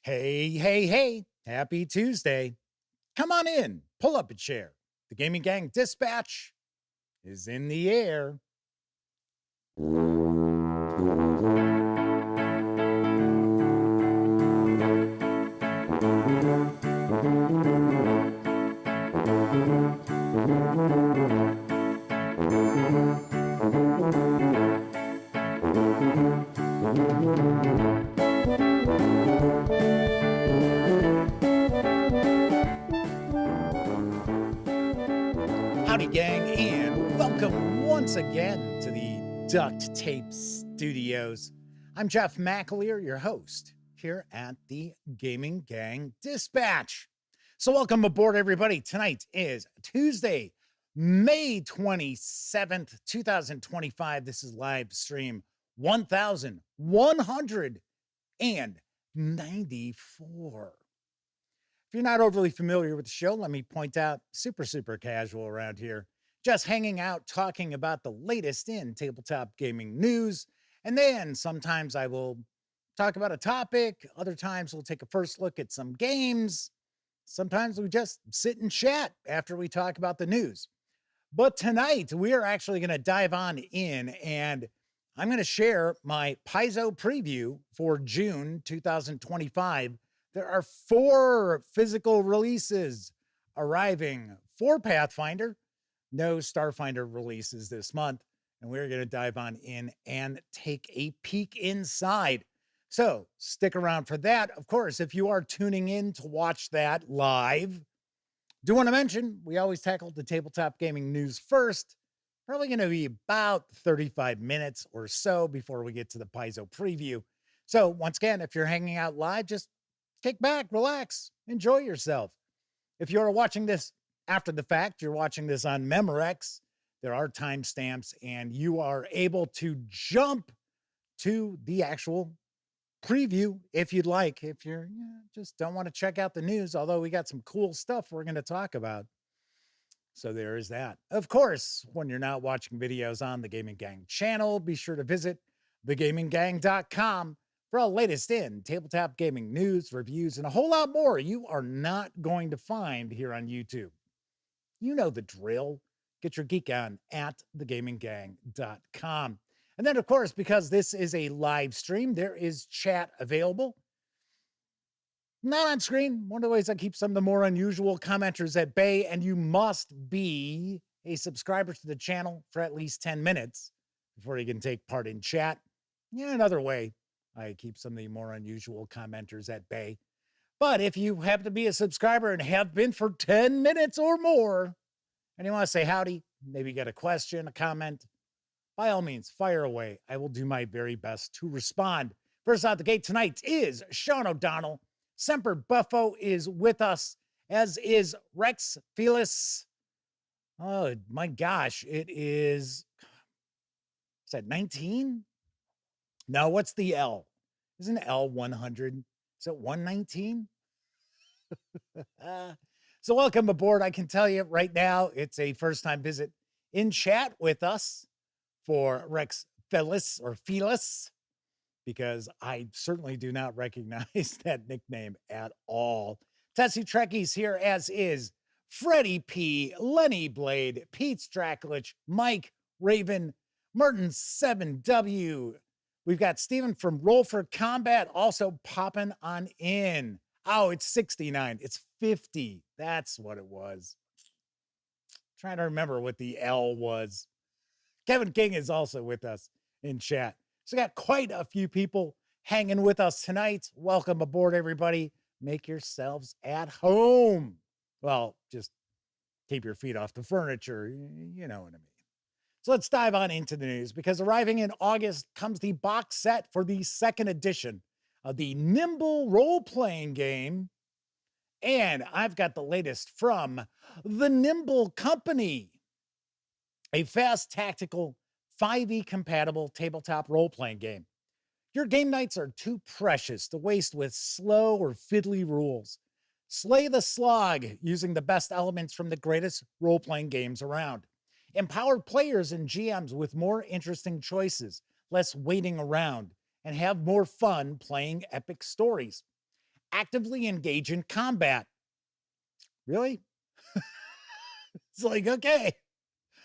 Hey, hey, hey, happy Tuesday. Come on in, pull up a chair. The Gaming Gang Dispatch is in the air. Howdy, gang, and welcome once again to the Duct Tape Studios. I'm Jeff McAleer, your host here at the Gaming Gang Dispatch. So welcome aboard, everybody. Tonight is Tuesday, May 27th, 2025. This is live stream 1194. If you're not overly familiar with the show, let me point out, super casual around here. Just hanging out, talking about the latest in tabletop gaming news. And then sometimes I will talk about a topic. Other times we'll take a first look at some games. Sometimes we just sit and chat after we talk about the news. But tonight we are actually going to dive on in, and I'm going to share my Paizo preview for June 2025. There are 4 physical releases arriving for Pathfinder. No Starfinder releases this month, and we're going to dive on in and take a peek inside. So stick around for that. Of course, if you are tuning in to watch that live, do want to mention we always tackle the tabletop gaming news first. Probably going to be about 35 minutes or so before we get to the Paizo preview. So once again, if you're hanging out live, just kick back, relax, enjoy yourself. If you're watching this after the fact, you're watching this on Memorex, there are timestamps, and you are able to jump to the actual preview if you'd like. If you're just don't want to check out the news, although we got some cool stuff we're going to talk about. So there is that. Of course, when you're not watching videos on the Gaming Gang channel, be sure to visit thegaminggang.com for all latest in tabletop gaming news, reviews, and a whole lot more you are not going to find here on YouTube. You know the drill. Get your geek on at thegaminggang.com. And then, of course, because this is a live stream, there is chat available. Not on screen. One of the ways I keep some of the more unusual commenters at bay, and you must be a subscriber to the channel for at least 10 minutes before you can take part in chat. Yeah, another way I keep some of the more unusual commenters at bay. But if you happen to be a subscriber and have been for 10 minutes or more, and you want to say howdy, maybe you got a question, a comment, by all means, fire away. I will do my very best to respond. First out the gate tonight is Sean O'Donnell. Semper Buffo is with us, as is Rex Felis. Oh my gosh, is that 19? No, what's the L? Isn't L 100? Is it 119? So welcome aboard. I can tell you right now, it's a first-time visit in chat with us for Rex Felis or Felis, because I certainly do not recognize that nickname at all. Tessie Trekkies here, as is Freddie P, Lenny Blade, Pete Strakulich, Mike Raven, Martin 7W. We've got Steven from Roll for Combat also popping on in. Oh, it's 69. It's 50. That's what it was. Trying to remember what the L was. Kevin King is also with us in chat. So we got quite a few people hanging with us tonight. Welcome aboard, everybody. Make yourselves at home. Well, just keep your feet off the furniture. You know what I mean. So let's dive on into the news, because arriving in August comes the box set for the 2nd edition of the Nimble role-playing game. And I've got the latest from the Nimble Company, a fast, tactical, 5e compatible tabletop role-playing game. Your game nights are too precious to waste with slow or fiddly rules. Slay the slog using the best elements from the greatest role-playing games around. Empower players and GMs with more interesting choices, less waiting around, and have more fun playing epic stories. actively engage in combat. Really? It's like, okay,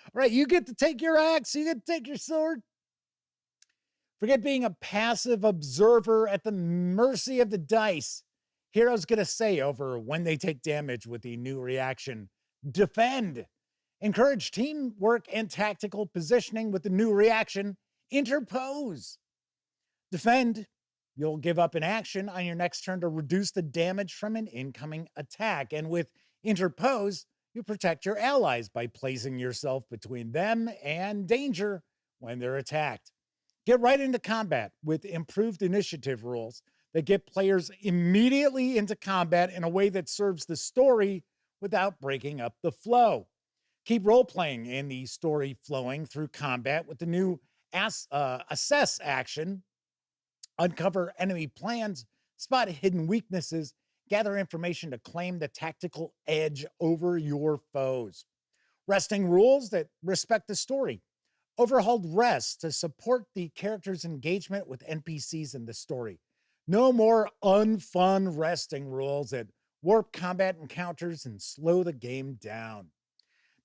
all right, you get to take your axe, you get to take your sword. Forget being a passive observer at the mercy of the dice. Heroes get a say over when they take damage with the new reaction, defend. Encourage teamwork and tactical positioning with the new reaction, interpose. Defend. You'll give up an action on your next turn to reduce the damage from an incoming attack. And with interpose, you protect your allies by placing yourself between them and danger when they're attacked. Get right into combat with improved initiative rules that get players immediately into combat in a way that serves the story without breaking up the flow. Keep role-playing and the story flowing through combat with the new assess action. Uncover enemy plans, spot hidden weaknesses, gather information to claim the tactical edge over your foes. Resting rules that respect the story. Overhauled rest to support the character's engagement with NPCs in the story. No more unfun resting rules that warp combat encounters and slow the game down.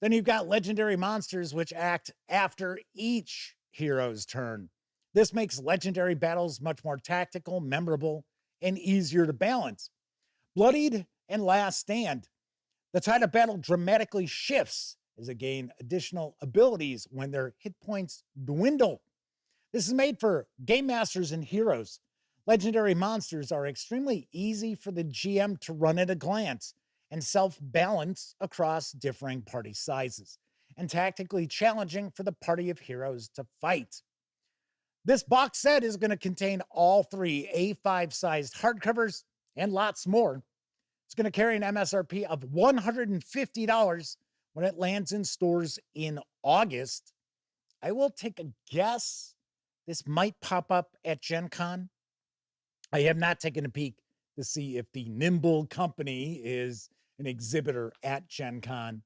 Then you've got legendary monsters which act after each hero's turn. This makes legendary battles much more tactical, memorable, and easier to balance. Bloodied and Last Stand. The tide of battle dramatically shifts as they gain additional abilities when their hit points dwindle. This is made for game masters and heroes. Legendary monsters are extremely easy for the GM to run at a glance and self-balance across differing party sizes, and tactically challenging for the party of heroes to fight. This box set is going to contain all 3 A5 sized hardcovers and lots more. It's going to carry an MSRP of $150 when it lands in stores in August. I will take a guess this might pop up at Gen Con. I have not taken a peek to see if the Nimble Company is an exhibitor at Gen Con.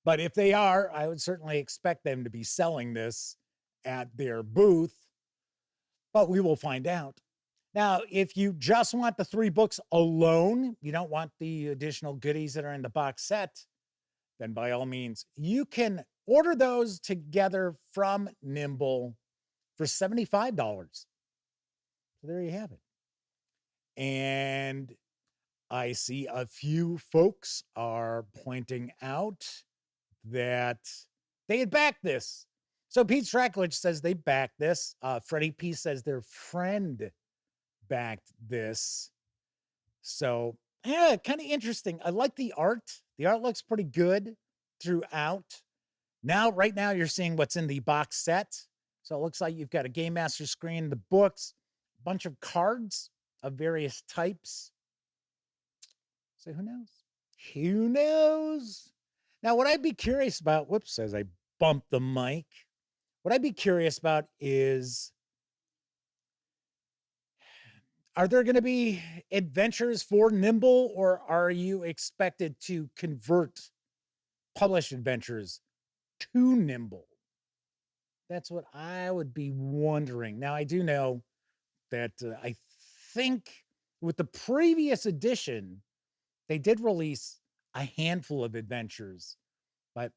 But if they are, I would certainly expect them to be selling this at their booth. But we will find out. Now, if you just want the 3 books alone, you don't want the additional goodies that are in the box set, then by all means, you can order those together from Nimble for $75. So there you have it. And I see a few folks are pointing out that they had backed this. So Pete Strackledge says they backed this. Freddie P says their friend backed this. So yeah, kind of interesting. I like the art. The art looks pretty good throughout. Now, right now, you're seeing what's in the box set. So it looks like you've got a Game Master screen, the books, a bunch of cards of various types. So who knows? Who knows? Now, what I'd be curious about, whoops, as I bumped the mic, what I'd be curious about is, are there going to be adventures for Nimble, or are you expected to convert published adventures to Nimble? That's what I would be wondering. Now, I do know that I think with the previous edition, they did release a handful of adventures. But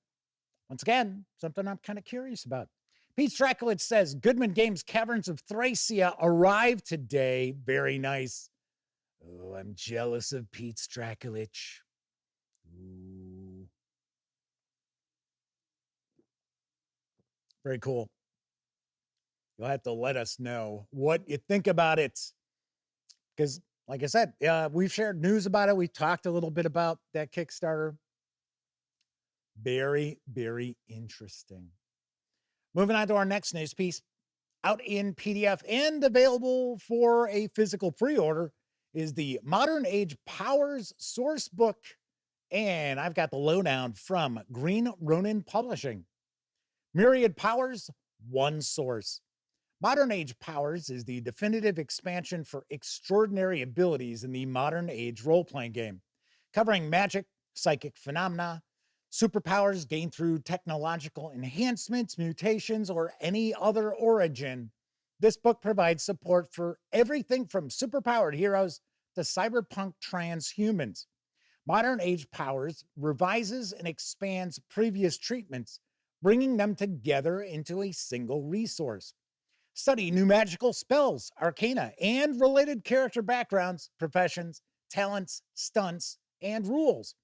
once again, something I'm kind of curious about. Pete Strackledge says, Goodman Games Caverns of Thracia arrived today. Very nice. Oh, I'm jealous of Pete Strackledge. Ooh. Very cool. You'll have to let us know what you think about it. Because, like I said, we've shared news about it. We talked a little bit about that Kickstarter. Very, very interesting. Moving on to our next news piece. Out in PDF and available for a physical pre-order is the Modern Age Powers source book. And I've got the lowdown from Green Ronin Publishing. Myriad Powers, one source. Modern Age Powers is the definitive expansion for extraordinary abilities in the modern age role-playing game, covering magic, psychic phenomena, superpowers gained through technological enhancements, mutations, or any other origin. This book provides support for everything from superpowered heroes to cyberpunk transhumans. Modern age powers revises and expands previous treatments, bringing them together into a single resource. Study new magical spells, arcana, and related character backgrounds, professions, talents, stunts, and rules.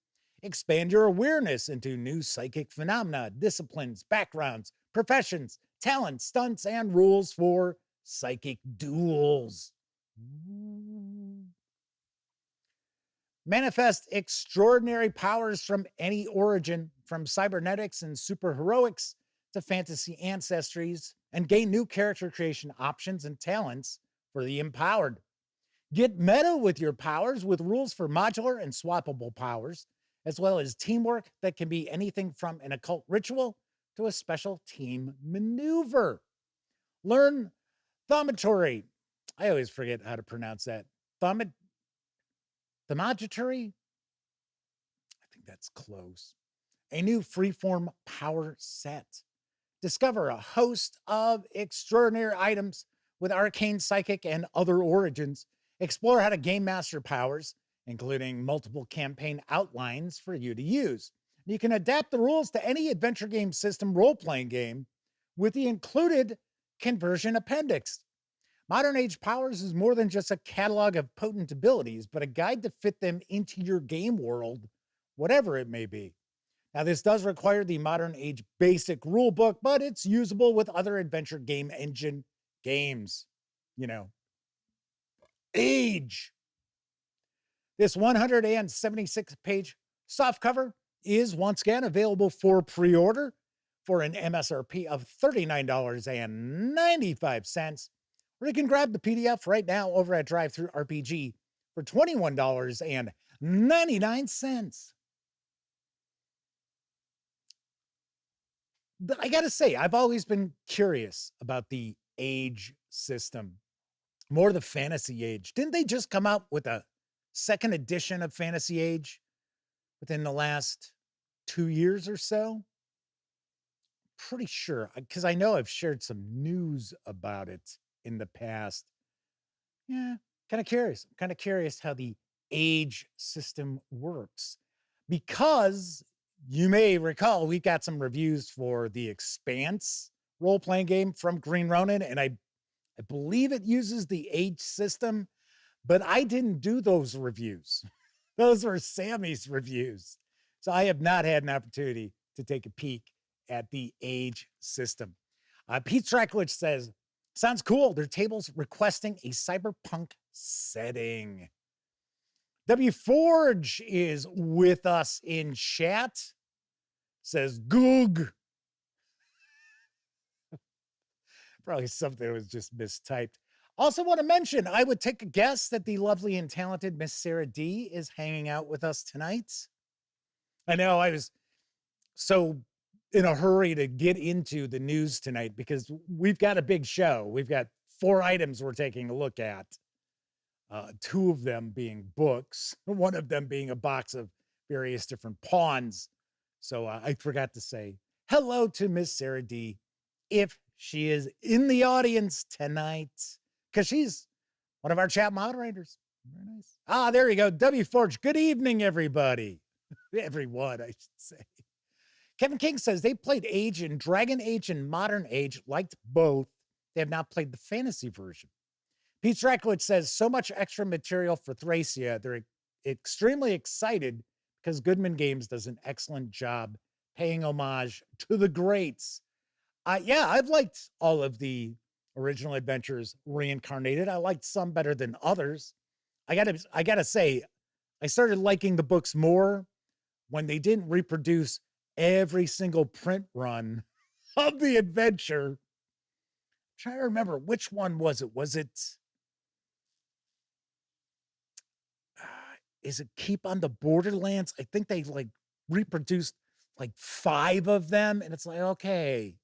Expand your awareness into new psychic phenomena, disciplines, backgrounds, professions, talents, stunts, and rules for psychic duels. Manifest extraordinary powers from any origin, from cybernetics and superheroics to fantasy ancestries, and gain new character creation options and talents for the empowered. Get meta with your powers with rules for modular and swappable powers, as well as teamwork that can be anything from an occult ritual to a special team maneuver. Learn thaumaturgy. I always forget how to pronounce that. Thaumaturgy? I think that's close. A new freeform power set. Discover a host of extraordinary items with arcane, psychic, and other origins. Explore how to game master powers, including multiple campaign outlines for you to use. You can adapt the rules to any adventure game system role-playing game with the included conversion appendix. Modern Age Powers is more than just a catalog of potent abilities, but a guide to fit them into your game world, whatever it may be. Now, this does require the Modern Age basic rulebook, but it's usable with other adventure game engine games. You know, Age. This 176-page softcover is once again available for pre-order for an MSRP of $39.95. Or you can grab the PDF right now over at Drive-Thru RPG for $21.99. I gotta say, I've always been curious about the age system, more the fantasy age. Didn't they just come out with a second edition of Fantasy Age within the last 2 years or so? Pretty sure, because I know I've shared some news about it in the past. Yeah, kind of curious. I'm kind of curious how the age system works, because you may recall we got some reviews for the Expanse role-playing game from Green Ronin, and I believe it uses the age system, but I didn't do those reviews. Those were Sammy's reviews. So I have not had an opportunity to take a peek at the age system. Pete Strakowicz says, sounds cool. Their table's requesting a cyberpunk setting. W Forge is with us in chat. Says Goog. Probably something that was just mistyped. Also want to mention, I would take a guess that the lovely and talented Miss Sarah D is hanging out with us tonight. I know I was so in a hurry to get into the news tonight because we've got a big show. We've got 4 items we're taking a look at. 2 of them being books, one of them being a box of various different pawns. So I forgot to say hello to Miss Sarah D if she is in the audience tonight, because she's one of our chat moderators. Very nice. There you go. W Forge. Good evening, everybody. Everyone, I should say. Kevin King says they played Age and Dragon Age and Modern Age, liked both. They have not played the fantasy version. Pete Strakowicz says so much extra material for Thracia. They're extremely excited because Goodman Games does an excellent job paying homage to the greats. Yeah, I've liked all of the original adventures reincarnated. I liked some better than others. I gotta say, I started liking the books more when they didn't reproduce every single print run of the adventure. I'm trying to remember, which one was it? Was it, is it Keep on the Borderlands? I think they like reproduced like 5 of them, and it's like, okay.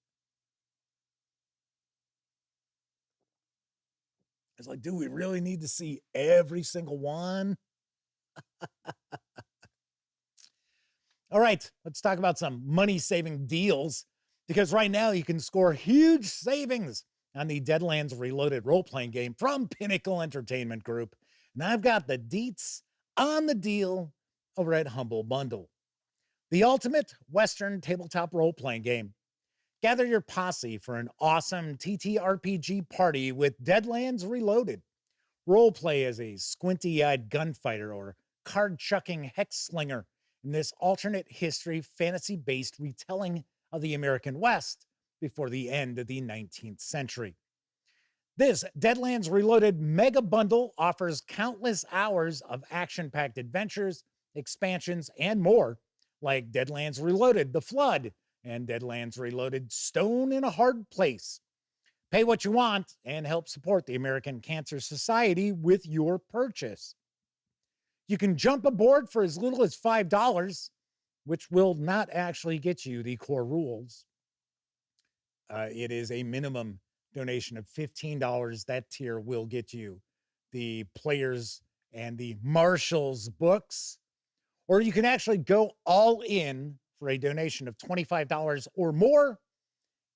It's like, do we really need to see every single one? All right, let's talk about some money-saving deals, because right now you can score huge savings on the Deadlands Reloaded role-playing game from Pinnacle Entertainment Group. And I've got the deets on the deal over at Humble Bundle, the ultimate Western tabletop role-playing game. Gather your posse for an awesome TTRPG party with Deadlands Reloaded. Roleplay as a squinty-eyed gunfighter or card-chucking hex slinger in this alternate history fantasy-based retelling of the American West before the end of the 19th century. This Deadlands Reloaded mega bundle offers countless hours of action-packed adventures, expansions, and more, like Deadlands Reloaded: The Flood and Deadlands Reloaded: Stone in a Hard Place. Pay what you want and help support the American Cancer Society with your purchase. You can jump aboard for as little as $5, which will not actually get you the core rules. It is a minimum donation of $15. That tier will get you the Players and the Marshals books. Or you can actually go all in for a donation of $25 or more,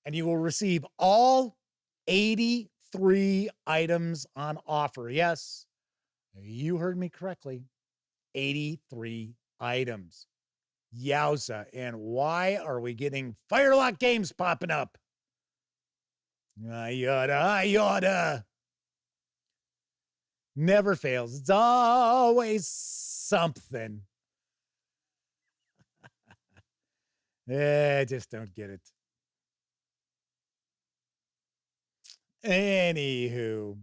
and you will receive all 83 items on offer. Yes, you heard me correctly. 83 items. Yowza. And why are we getting Firelock games popping up? I oughta. Never fails. It's always something. I just don't get it. Anywho.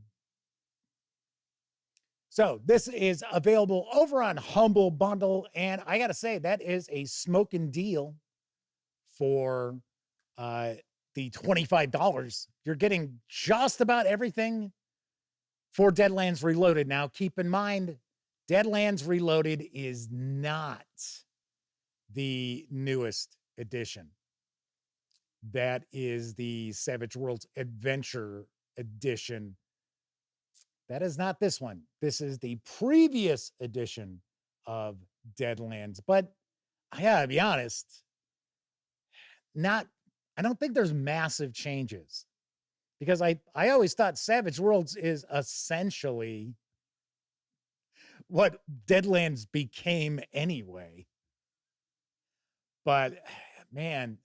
So this is available over on Humble Bundle, and I gotta say that is a smoking deal for the $25. You're getting just about everything for Deadlands Reloaded. Now, keep in mind, Deadlands Reloaded is not the newest edition. That is the Savage Worlds Adventure Edition. That is not this one. This is the previous edition of Deadlands. But I gotta be honest, I don't think there's massive changes, because I always thought Savage Worlds is essentially what Deadlands became anyway. But man,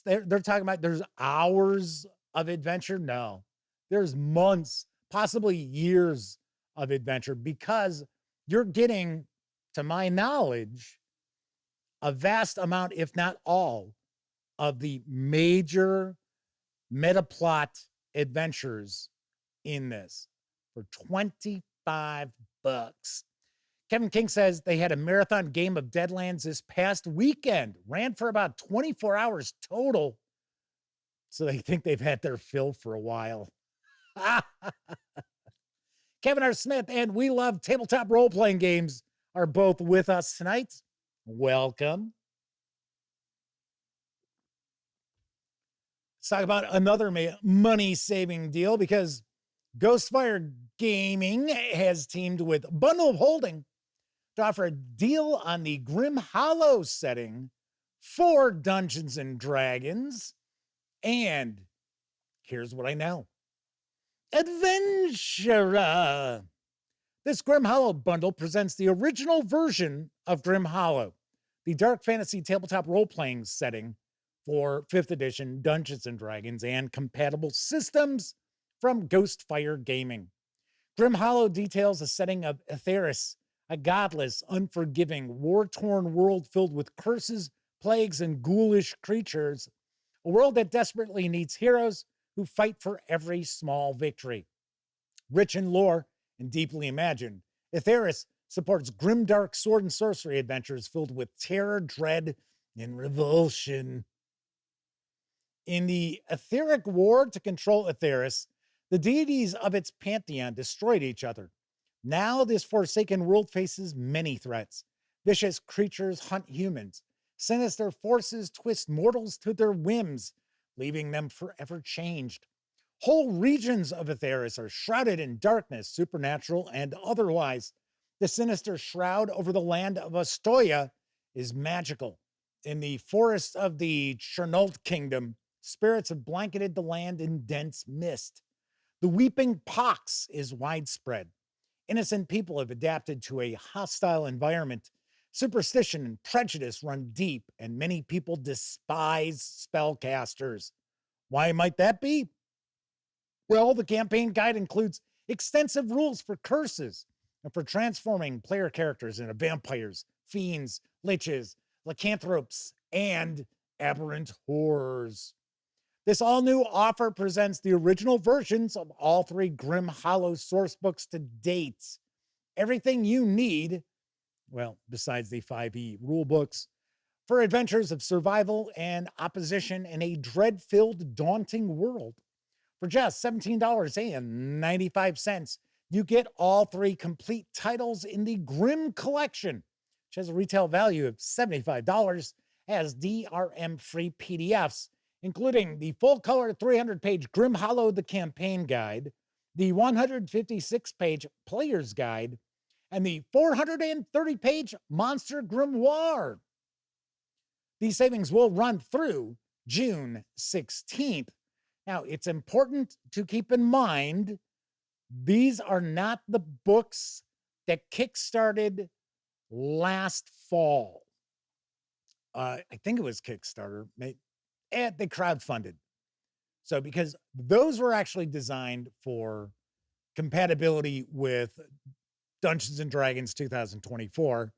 they're talking about there's hours of adventure. No, there's months, possibly years of adventure, because you're getting, to my knowledge, a vast amount, if not all, of the major meta plot adventures in this for $25. Kevin King says they had a marathon game of Deadlands this past weekend, ran for about 24 hours total. So they think they've had their fill for a while. Kevin R. Smith and We Love Tabletop Role-Playing Games are both with us tonight. Welcome. Let's talk about another money-saving deal, because Ghostfire Gaming has teamed with Bundle of Holding to offer a deal on the Grim Hollow setting for Dungeons & Dragons. And here's what I know. Adventure! This Grim Hollow bundle presents the original version of Grim Hollow, the dark fantasy tabletop role-playing setting for 5th edition Dungeons & Dragons and compatible systems from Ghostfire Gaming. Grim Hollow details a setting of Etheris, a godless, unforgiving, war-torn world filled with curses, plagues, and ghoulish creatures. A world that desperately needs heroes who fight for every small victory. Rich in lore and deeply imagined, Etheris supports grimdark sword and sorcery adventures filled with terror, dread, and revulsion. In the etheric war to control Etheris, the deities of its pantheon destroyed each other. Now this forsaken world faces many threats. Vicious creatures hunt humans. Sinister forces twist mortals to their whims, leaving them forever changed. Whole regions of Etheris are shrouded in darkness, supernatural and otherwise. The sinister shroud over the land of Astoya is magical. In the forests of the Chernolt Kingdom, spirits have blanketed the land in dense mist. The weeping pox is widespread. Innocent people have adapted to a hostile environment. Superstition and prejudice run deep, and many people despise spellcasters. Why might that be? Well, the campaign guide includes extensive rules for curses and for transforming player characters into vampires, fiends, liches, lycanthropes, and aberrant horrors. This all new offer presents the original versions of all three Grim Hollow source books to date. Everything you need, well, besides the 5e rule books, for adventures of survival and opposition in a dread filled, daunting world. For just $17.95, you get all three complete titles in the Grim Collection, which has a retail value of $75, as DRM free PDFs, including the full color 300-page Grim Hollow the Campaign Guide, the 156-page Player's Guide, and the 430-page Monster Grimoire. These savings will run through June 16th. Now, it's important to keep in mind, these are not the books that kickstarted last fall. I think it was Kickstarter. They crowdfunded. So because those were actually designed for compatibility with Dungeons and Dragons 2024,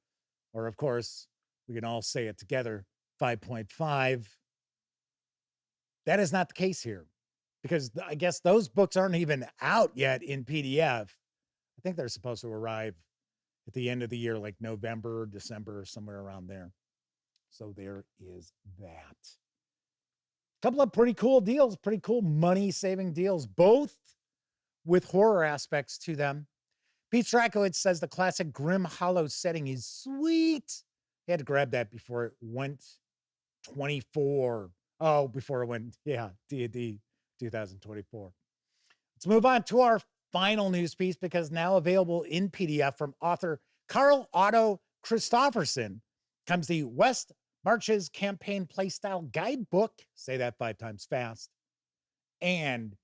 or of course, we can all say it together, 5.5. That is not the case here, because I guess those books aren't even out yet in PDF. I think they're supposed to arrive at the end of the year, like November, December, somewhere around there. So there is that. A couple of pretty cool deals, pretty cool money-saving deals, both with horror aspects to them. Pete Strakowitz says the classic Grim Hollow setting is sweet. He had to grab that before it went 24. Oh, before it went, D&D 2024. Let's move on to our final news piece, because now available in PDF from author Karl Otto Kristoffersen comes the West Marches Campaign Playstyle Guidebook. Say that 5 times fast. And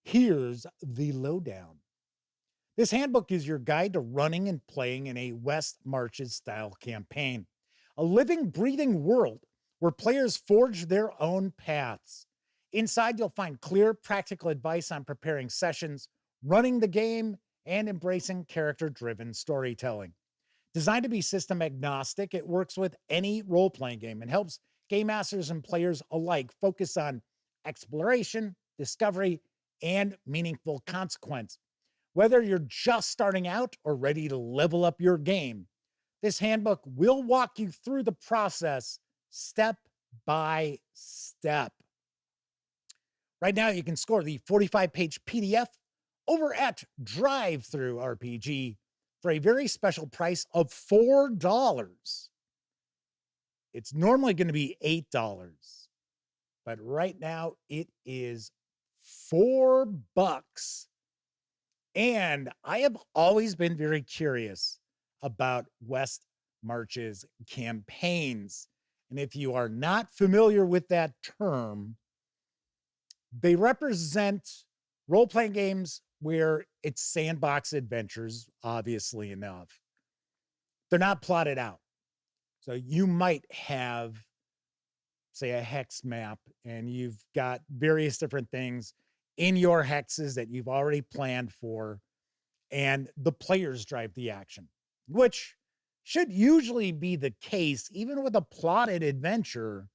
here's the lowdown. This handbook is your guide to running and playing in a West Marches style campaign, a living, breathing world where players forge their own paths. Inside, you'll find clear, practical advice on preparing sessions, running the game, and embracing character-driven storytelling. Designed to be system agnostic, it works with any role-playing game and helps game masters and players alike focus on exploration, discovery, and meaningful consequence. Whether you're just starting out or ready to level up your game, this handbook will walk you through the process step by step. Right now, you can score the 45-page PDF over at Drive-Thru RPG for a very special price of $4. It's normally going to be $8, but right now it is $4. And I have always been very curious about West Marches campaigns. And if you are not familiar with that term, they represent role-playing games where it's sandbox adventures, obviously enough. They're not plotted out. So you might have, say, a hex map, and you've got various different things in your hexes that you've already planned for, and the players drive the action, which should usually be the case. Even with a plotted adventure,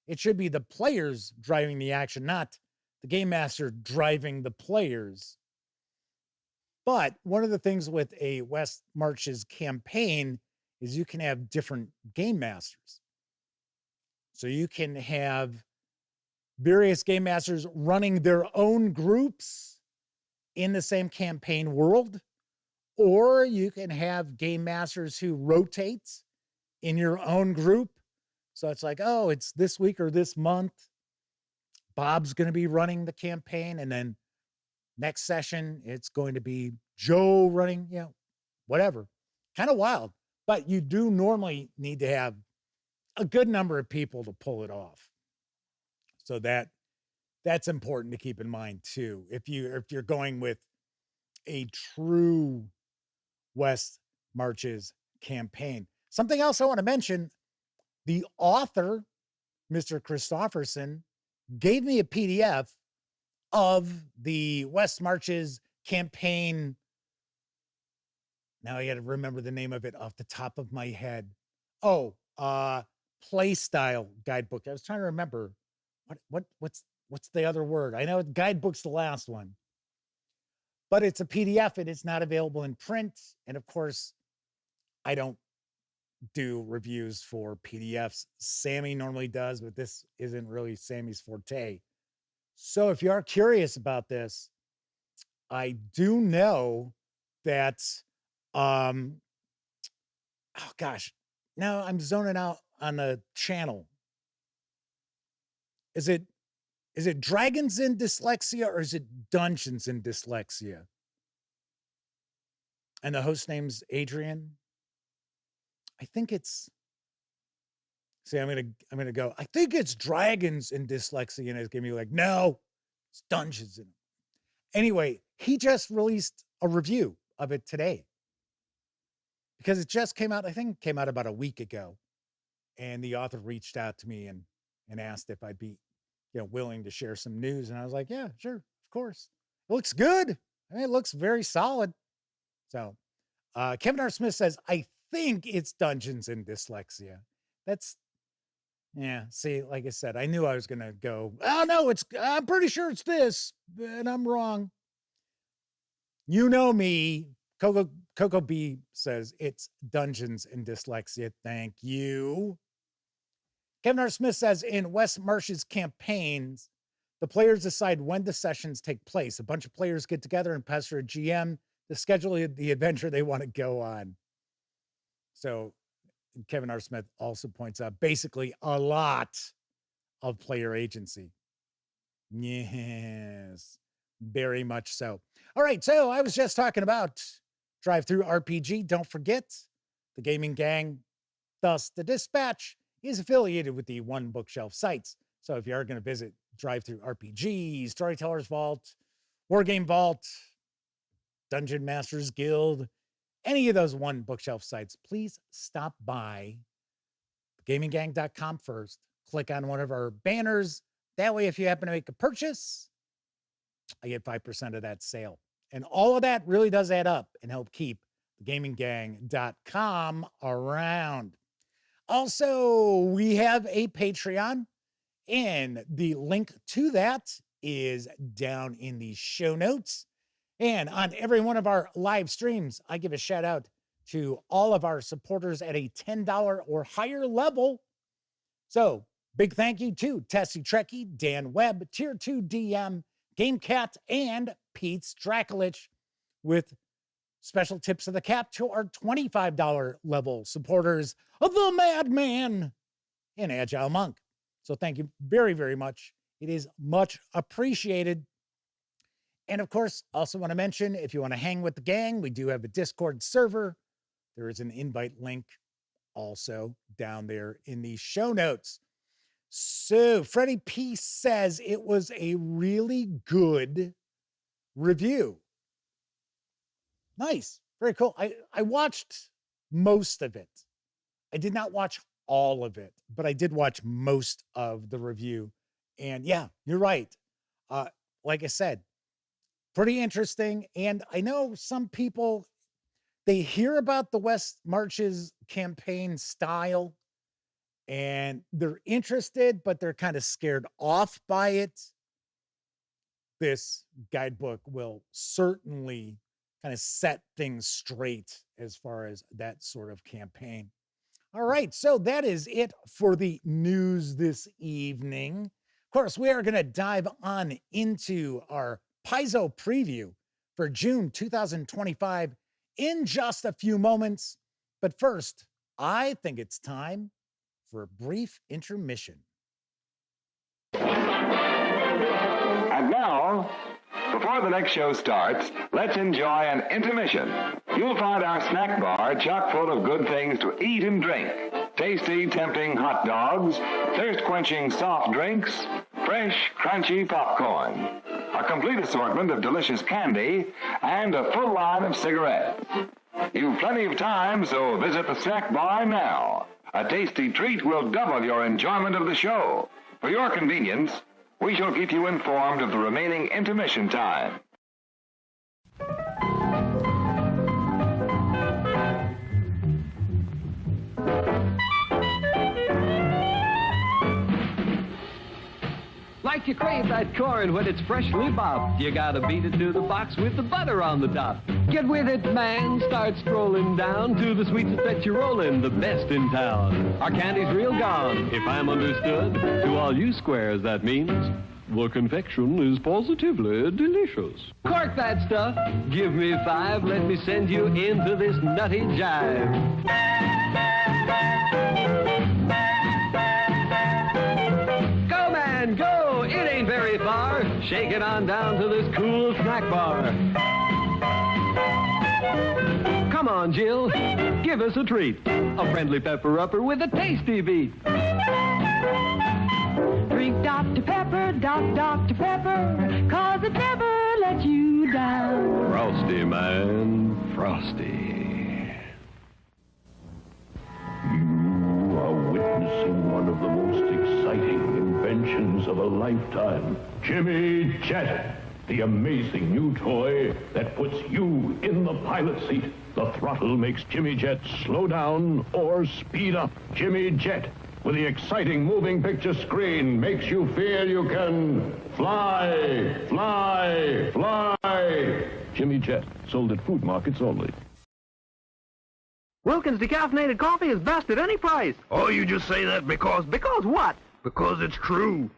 it should be the players driving the action, not the game master driving the players. But one of the things with a West Marches campaign is you can have different game masters. So you can have various game masters running their own groups in the same campaign world, or you can have game masters who rotate in your own group. So it's like, oh, it's this week or this month, Bob's going to be running the campaign, and then next session, it's going to be Joe running, whatever. Kind of wild, but you do normally need to have a good number of people to pull it off. So that's important to keep in mind too. If you're going with a true West Marches campaign. Something else I want to mention, the author, Mr. Kristoffersen, gave me a PDF of the West Marches campaign. Now I got to remember the name of it off the top of my head. Play style guidebook. I was trying to remember what's the other word? I know guidebook's the last one, but it's a PDF and it's not available in print. And of course, I don't do reviews for PDFs. Sammy normally does, but this isn't really Sammy's forte. So if you are curious about this, I do know that, oh gosh, now I'm zoning out on the channel. Is it Dragons in Dyslexia or is it Dungeons in Dyslexia? And the host name's Adrian. I think it's, see, I'm gonna go, I think it's Dragons in Dyslexia, and it's gonna be like, no, it's Dungeons. Anyway, he just released a review of it today because it just came out, I think it came out about a week ago. And the author reached out to me and asked if I'd be, willing to share some news. And I was like, yeah, sure, of course. It looks good. I mean, it looks very solid. So Kevin R. Smith says, I think it's Dungeons in Dyslexia. That's, yeah, see, like I said, I knew I was going to go, oh no, I'm pretty sure it's this, and I'm wrong. You know me. Coco B says it's Dungeons in Dyslexia. Thank you. Kevin R. Smith says in West March's campaigns, the players decide when the sessions take place. A bunch of players get together and pester a GM to schedule the adventure they want to go on. So Kevin R. Smith also points out basically a lot of player agency. Yes, very much so. All right, so I was just talking about Drive-Thru RPG. Don't forget, the gaming gang, thus the Dispatch, is affiliated with the One Bookshelf sites. So if you are going to visit Drive-Thru RPG, Storyteller's Vault, Wargame Vault, Dungeon Masters Guild, any of those One Bookshelf sites, please stop by gaminggang.com first. Click on one of our banners. That way, if you happen to make a purchase, I get 5% of that sale. And all of that really does add up and help keep gaminggang.com around. Also, we have a Patreon, and the link to that is down in the show notes. And on every one of our live streams, I give a shout out to all of our supporters at a $10 or higher level. So big thank you to Tessie Trekkie, Dan Webb, Tier 2 DM, GameCat, and Pete's Draculich, with special tips of the cap to our $25 level supporters of the Madman and Agile Monk. So thank you very, very much. It is much appreciated. And of course, also want to mention, if you want to hang with the gang, we do have a Discord server. There is an invite link also down there in the show notes. So Freddie P says it was a really good review. Nice. Very cool. I watched most of it. I did not watch all of it, but I did watch most of the review. And yeah, you're right. Like I said, pretty interesting. And I know some people, they hear about the West Marches campaign style and they're interested, but they're kind of scared off by it. This guidebook will certainly kind of set things straight as far as that sort of campaign. All right, so that is it for the news this evening. Of course, we are going to dive on into our Paizo preview for June 2025 in just a few moments. But first, I think it's time for a brief intermission. And now, before the next show starts, let's enjoy an intermission. You'll find our snack bar chock full of good things to eat and drink. Tasty, tempting hot dogs, thirst-quenching soft drinks, fresh, crunchy popcorn. A complete assortment of delicious candy and a full line of cigarettes. You've plenty of time, so visit the snack bar now. A tasty treat will double your enjoyment of the show. For your convenience, we shall keep you informed of the remaining intermission time. Like you crave that corn when it's freshly bobbed, you gotta beat it to the box with the butter on the top. Get with it, man. Start strolling down to the sweets that you're rolling, the best in town. Our candy's real gone, if I'm understood. To all you squares, that means the confection is positively delicious. Cork that stuff. Give me 5. Let me send you into this nutty jive. Go, man, go. It ain't very far. Shake it on down to this cool snack bar. Come on, Jill. Give us a treat. A friendly pepper-upper with a tasty beat. Drink Dr. Pepper, Dr. Pepper, 'cause it never lets you down. Frosty, man, frosty. You are witnessing one of the most exciting inventions of a lifetime. Jimmy Jet, the amazing new toy that puts you in the pilot seat. The throttle makes Jimmy Jet slow down or speed up. Jimmy Jet, with the exciting moving picture screen, makes you feel you can fly, fly, fly. Jimmy Jet, sold at food markets only. Wilkins decaffeinated coffee is best at any price. Oh, you just say that because what? Because it's true.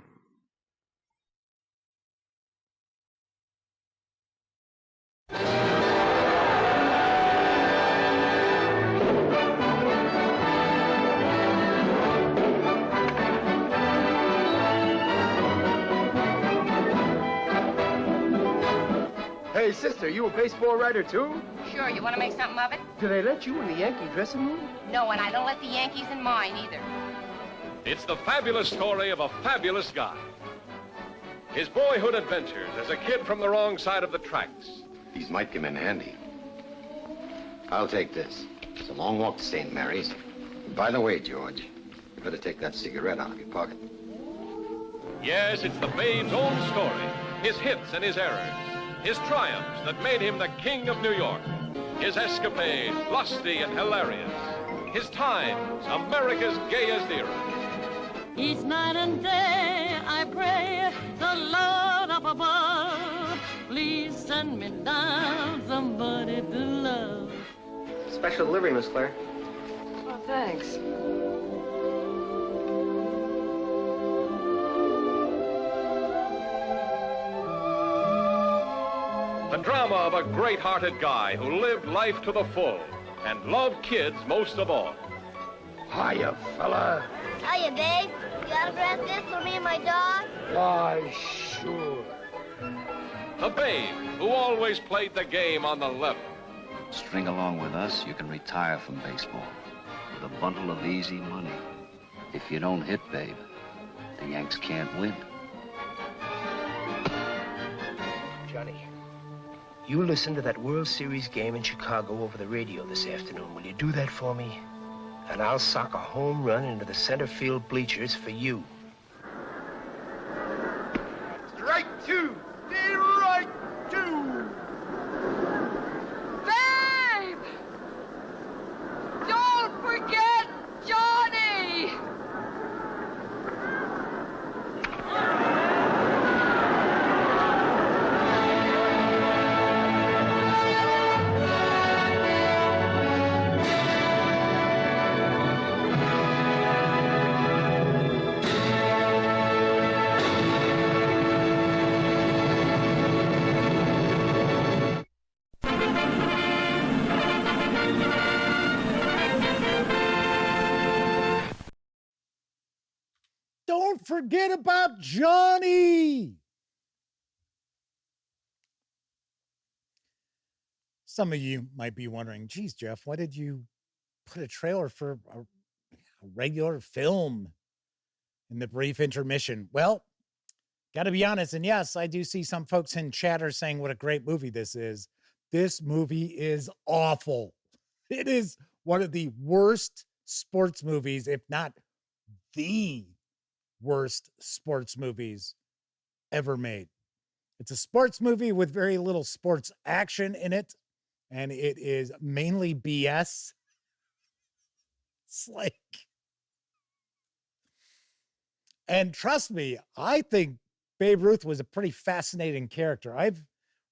Hey, sister, you a baseball writer, too? Sure, you want to make something of it? Do they let you in the Yankee dressing room? No, and I don't let the Yankees in mine either. It's the fabulous story of a fabulous guy. His boyhood adventures as a kid from the wrong side of the tracks. These might come in handy. I'll take this. It's a long walk to St. Mary's. By the way, George, you better take that cigarette out of your pocket. Yes, it's the babe's own story. His hits and his errors. His triumphs that made him the king of New York. His escapades, lusty and hilarious. His times, America's gayest era. Each night and day I pray the Lord up above, please send me down somebody to love. Special delivery, Miss Claire. Oh, thanks. The drama of a great-hearted guy who lived life to the full and loved kids most of all. Hiya, fella. Hiya, babe. You autograph this for me and my dog? Why, sure. The babe who always played the game on the level. String along with us, you can retire from baseball with a bundle of easy money. If you don't hit, babe, the Yanks can't win. Johnny, you listen to that World Series game in Chicago over the radio this afternoon. Will you do that for me? And I'll sock a home run into the center field bleachers for you. Strike two! Right two! Babe! Don't forget Johnny! Don't forget about Johnny. Some of you might be wondering, geez, Jeff, why did you put a trailer for a regular film in the brief intermission? Well, Got to be honest. And yes, I do see some folks in chatter saying what a great movie this is. This movie is awful. It is one of the worst sports movies, if not the worst sports movies ever made. It's a sports movie with very little sports action in it, and it is mainly BS. It's like, and trust me, I think Babe Ruth was a pretty fascinating character. I've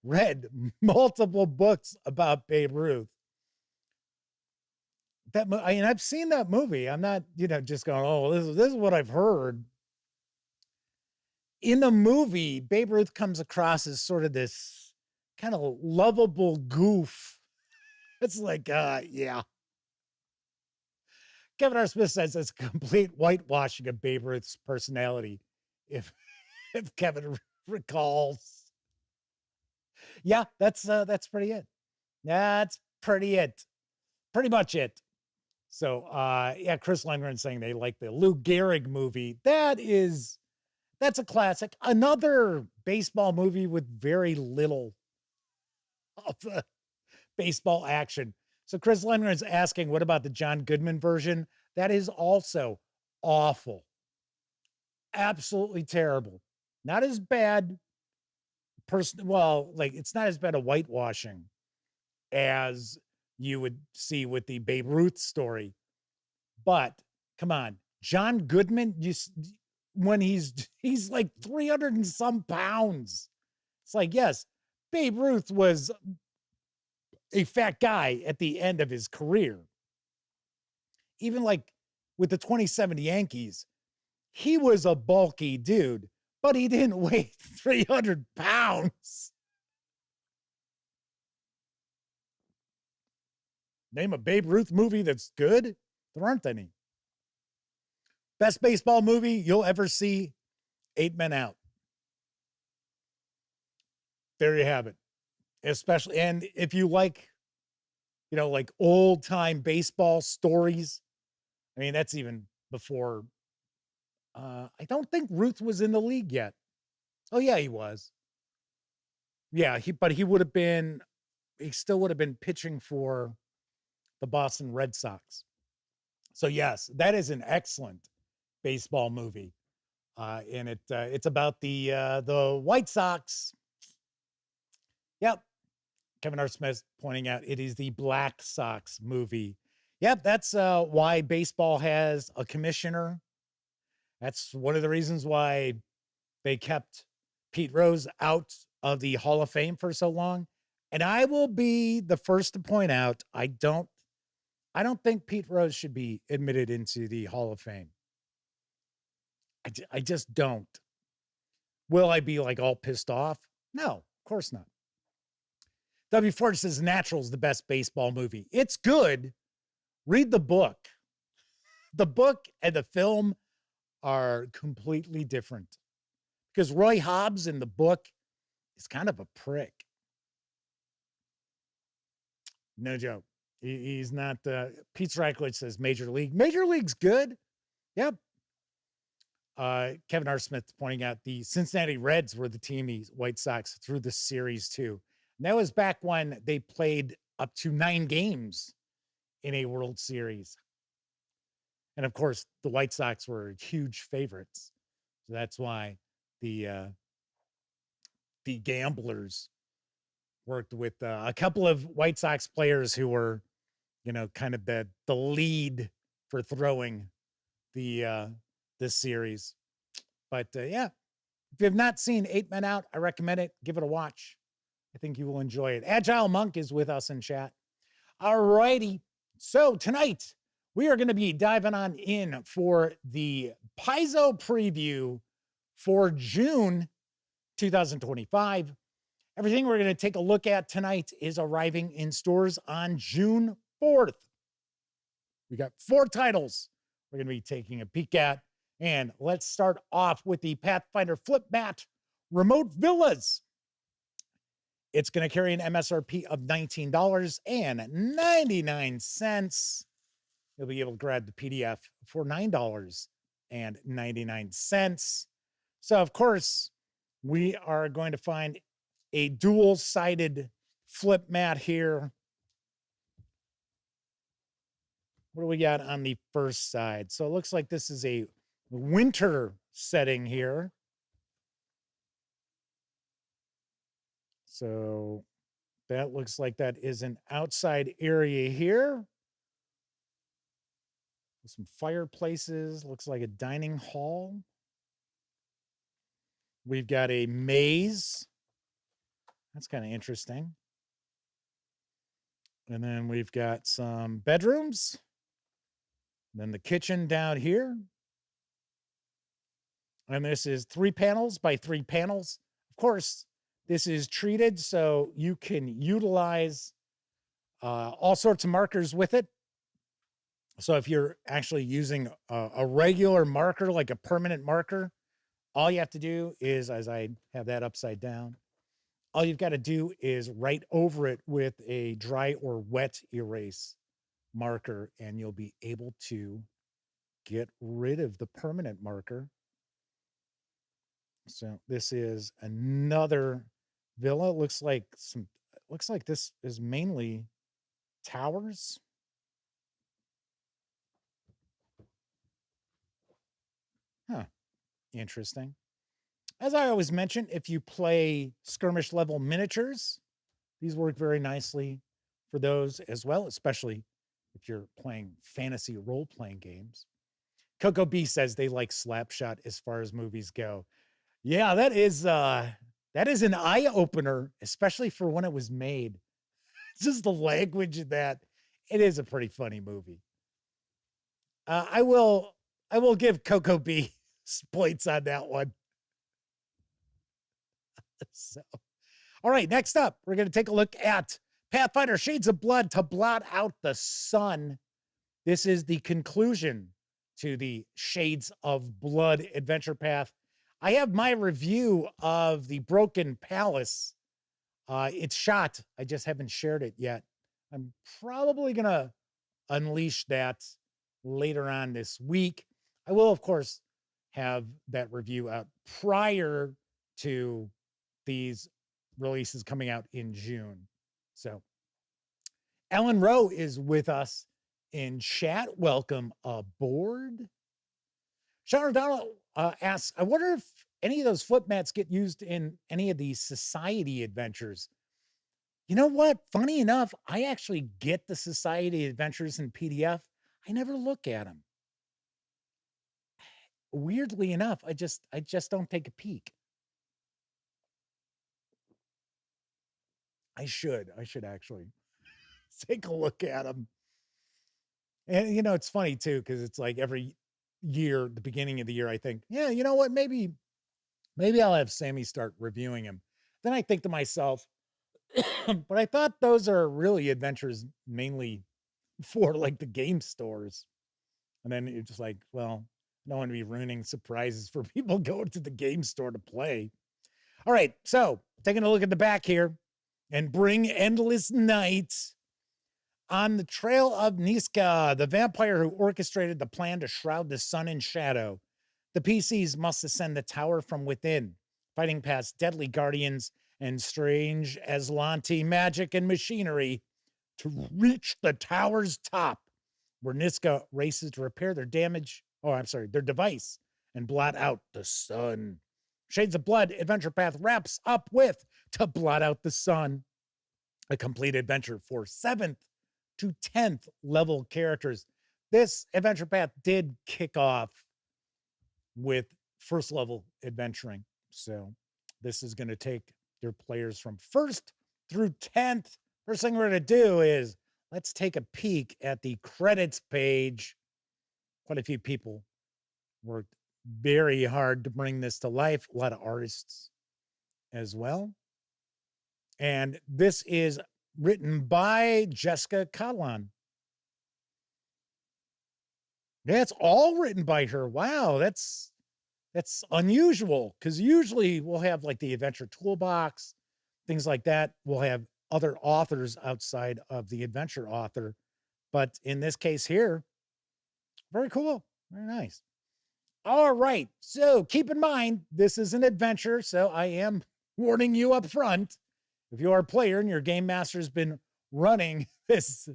read multiple books about Babe Ruth. I've seen that movie. I'm not, just going, oh, this is what I've heard. In the movie, Babe Ruth comes across as sort of this kind of lovable goof. It's like, yeah. Kevin R. Smith says it's a complete whitewashing of Babe Ruth's personality, if Kevin recalls. Yeah, that's pretty it. That's pretty it. Pretty much it. So, yeah, Chris Lundgren saying they like the Lou Gehrig movie. That's a classic. Another baseball movie with very little of the baseball action. So Chris Lundgren is asking, what about the John Goodman version? That is also awful. Absolutely terrible. Not as bad. It's not as bad a whitewashing as you would see with the Babe Ruth story. But come on, John Goodman, when he's like 300 and some pounds. It's like, yes, Babe Ruth was a fat guy at the end of his career. Even like with the 2070 Yankees, he was a bulky dude, but he didn't weigh 300 pounds. Name a Babe Ruth movie that's good? There aren't any. Best baseball movie you'll ever see, 8 Men Out. There you have it. Especially, and if you like, like old time baseball stories, I mean, that's even before, I don't think Ruth was in the league yet. Oh yeah, he was. Yeah, he still would have been pitching for the Boston Red Sox. So yes, that is an excellent baseball movie. And it's about the White Sox. Yep. Kevin R. Smith pointing out it is the Black Sox movie. Yep, that's why baseball has a commissioner. That's one of the reasons why they kept Pete Rose out of the Hall of Fame for so long. And I will be the first to point out, I don't think Pete Rose should be admitted into the Hall of Fame. I just don't. Will I be like all pissed off? No, of course not. W. Ford says Natural is the best baseball movie. It's good. Read the book. The book and the film are completely different because Roy Hobbs in the book is kind of a prick. No joke. He's not. Pete Stryklitz says Major League. Major League's good. Yep. Kevin R. Smith pointing out the Cincinnati Reds were the team, the White Sox, through the series too. And that was back when they played up to 9 games in a World Series. And of course, the White Sox were huge favorites. So that's why the gamblers worked with a couple of White Sox players who were, kind of the lead for throwing this series. But yeah, if you have not seen 8 Men Out, I recommend it. Give it a watch. I think you will enjoy it. Agile Monk is with us in chat. All righty. So tonight we are going to be diving on in for the Paizo preview for June 2025. Everything we're going to take a look at tonight is arriving in stores on June 4th. We got 4 titles we're going to be taking a peek at. And let's start off with the Pathfinder Flip-Mat Remote Villas. It's going to carry an MSRP of $19.99. You'll be able to grab the PDF for $9.99. So, of course, we are going to find a dual-sided flip mat here. What do we got on the first side? So it looks like this is a winter setting here. So that looks like that is an outside area here. Some fireplaces, looks like a dining hall. We've got a maze. That's kind of interesting. And then we've got some bedrooms. Then the kitchen down here. And this is 3 panels by 3 panels. Of course, this is treated so you can utilize all sorts of markers with it. So if you're actually using a regular marker, like a permanent marker, all you have to do is, as I have that upside down, all you've got to do is write over it with a dry or wet erase marker, and you'll be able to get rid of the permanent marker. So this is another villa. Looks like this is mainly towers. Huh. Interesting. As I always mention, if you play skirmish level miniatures, these work very nicely for those as well, especially if you're playing fantasy role-playing games. Coco B says they like Slapshot as far as movies go. Yeah, that is an eye-opener, especially for when it was made. Just the language in that. It is a pretty funny movie. I will give Coco B points on that one. So, all right, next up, we're going to take a look at Pathfinder Shades of Blood to Blot Out the Sun. This is the conclusion to the Shades of Blood adventure path. I have my review of the Broken Palace. It's shot. I just haven't shared it yet. I'm probably going to unleash that later on this week. I will, of course, have that review out prior to these releases coming out in June. So Ellen Rowe is with us in chat. Welcome aboard. Sean O'Donnell asks, I wonder if any of those flip mats get used in any of these society adventures. You know what? Funny enough, I actually get the society adventures in PDF. I never look at them. Weirdly enough, I just don't take a peek. I should actually take a look at them. And you know, it's funny too, because it's like every year, the beginning of the year, I think, yeah, you know what, maybe I'll have Sammy start reviewing them. Then I think to myself, but I thought those are really adventures mainly for like the game stores. And then it's just like, well, I don't want to be ruining surprises for people going to the game store to play. All right, so taking a look at the back here, and bring endless night. On the trail of Niska, the vampire who orchestrated the plan to shroud the sun in shadow, the PCs must ascend the tower from within, fighting past deadly guardians and strange Aslanti magic and machinery to reach the tower's top, where Niska races to repair their device and blot out the sun. Shades of Blood adventure path wraps up with To Blot Out the Sun, a complete adventure for 7th to 10th level characters. This adventure path did kick off with first level adventuring. So this is going to take your players from 1st through 10th. First thing we're going to do is let's take a peek at the credits page. Quite a few people worked very hard to bring this to life. A lot of artists as well. And this is written by Jessica Catalan. Yeah, it's all written by her. Wow, that's unusual, because usually we'll have like the adventure toolbox, things like that. We'll have other authors outside of the adventure author. But in this case here, very cool. Very nice. All right. So keep in mind, this is an adventure. So I am warning you up front. If you are a player and your game master has been running this,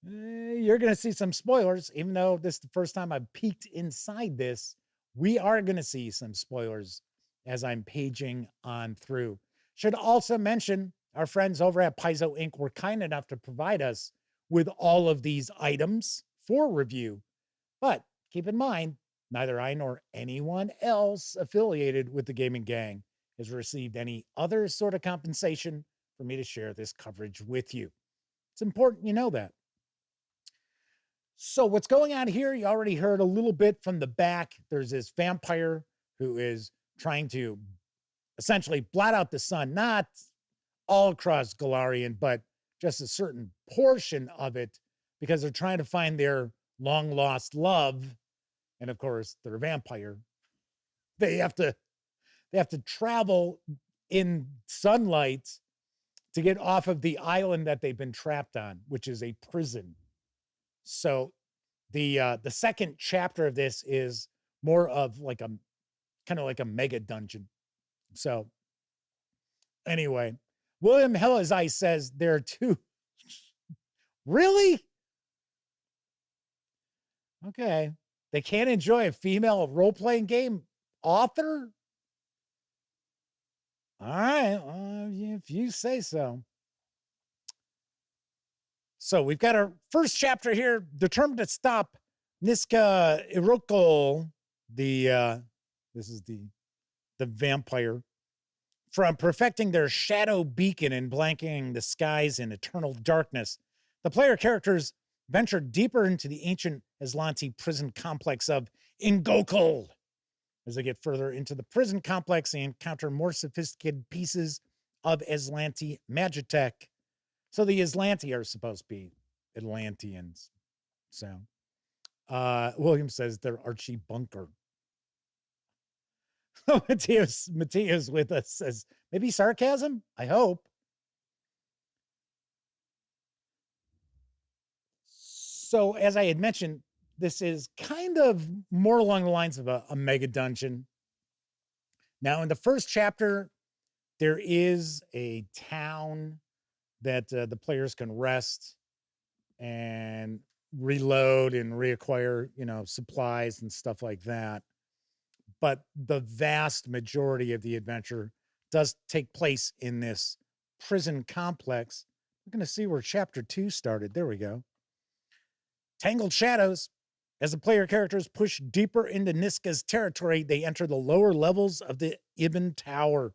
you're going to see some spoilers. Even though this is the first time I've peeked inside this, we are going to see some spoilers as I'm paging on through. Should also mention our friends over at Paizo Inc. were kind enough to provide us with all of these items for review. But keep in mind, neither I nor anyone else affiliated with the gaming gang has received any other sort of compensation for me to share this coverage with you. It's important you know that. So what's going on here, you already heard a little bit from the back. There's this vampire who is trying to essentially blot out the sun, not all across Galarian, but just a certain portion of it, because they're trying to find their long lost love. And of course, they're a vampire. They have to travel in sunlight to get off of the island that they've been trapped on, which is a prison. So the second chapter of this is more of like a kind of like a mega dungeon. So anyway, William Helizai says there are two. Really? Okay. They can't enjoy a female role-playing game author? All right. If you say so. So we've got our first chapter here, determined to stop Niska Iroko, this is the vampire, from perfecting their shadow beacon and blanketing the skies in eternal darkness. The player characters venture deeper into the ancient Aslanti prison complex of Ingokul. As they get further into the prison complex, they encounter more sophisticated pieces of Aslanti magitech. So the Aslanti are supposed to be Atlanteans. So William says they're Archie Bunker. Matthias with us says, maybe sarcasm? I hope. So as I had mentioned, this is kind of more along the lines of a mega dungeon. Now, in the first chapter, there is a town that the players can rest and reload and reacquire, supplies and stuff like that. But the vast majority of the adventure does take place in this prison complex. We're going to see where chapter 2 started. There we go. Tangled Shadows. As the player characters push deeper into Niska's territory, they enter the lower levels of the Ibn Tower.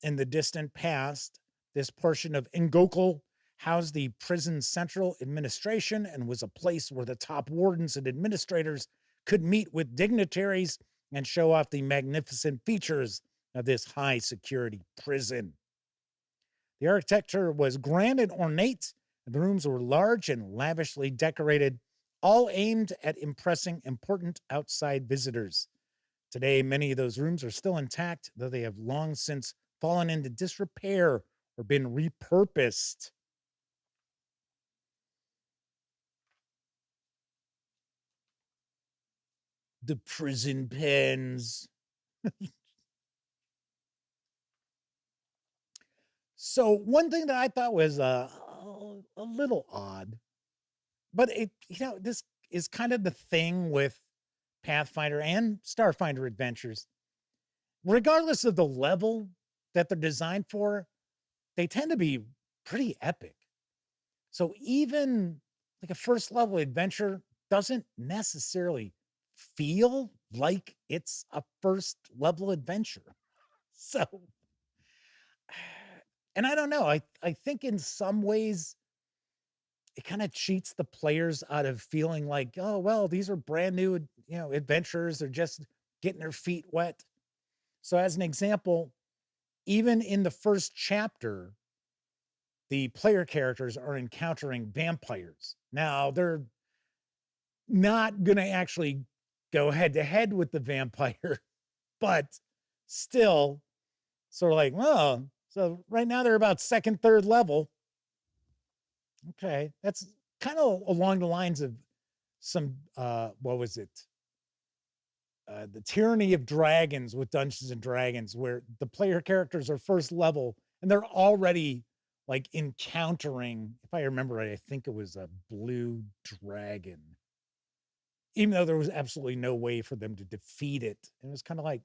In the distant past, this portion of Ingokul housed the prison's central administration and was a place where the top wardens and administrators could meet with dignitaries and show off the magnificent features of this high security prison. The architecture was grand and ornate, and the rooms were large and lavishly decorated, all aimed at impressing important outside visitors. Today, many of those rooms are still intact, though they have long since fallen into disrepair or been repurposed. The prison pens. So one thing that I thought was a little odd, but this is kind of the thing with Pathfinder and Starfinder adventures. Regardless of the level that they're designed for, they tend to be pretty epic. So even like a first level adventure doesn't necessarily feel like it's a first level adventure. So, and I don't know, I think in some ways it kind of cheats the players out of feeling like, oh, well, these are brand new, adventures. They're just getting their feet wet. So as an example, even in the first chapter, the player characters are encountering vampires. Now, they're not going to actually go head to head with the vampire, but still sort of like, well, so right now they're about second, third level. Okay. That's kind of along the lines of some, what was it? the Tyranny of Dragons with Dungeons and Dragons, where the player characters are first level and they're already like encountering, if I remember right, I think it was a blue dragon, even though there was absolutely no way for them to defeat it. And it was kind of like,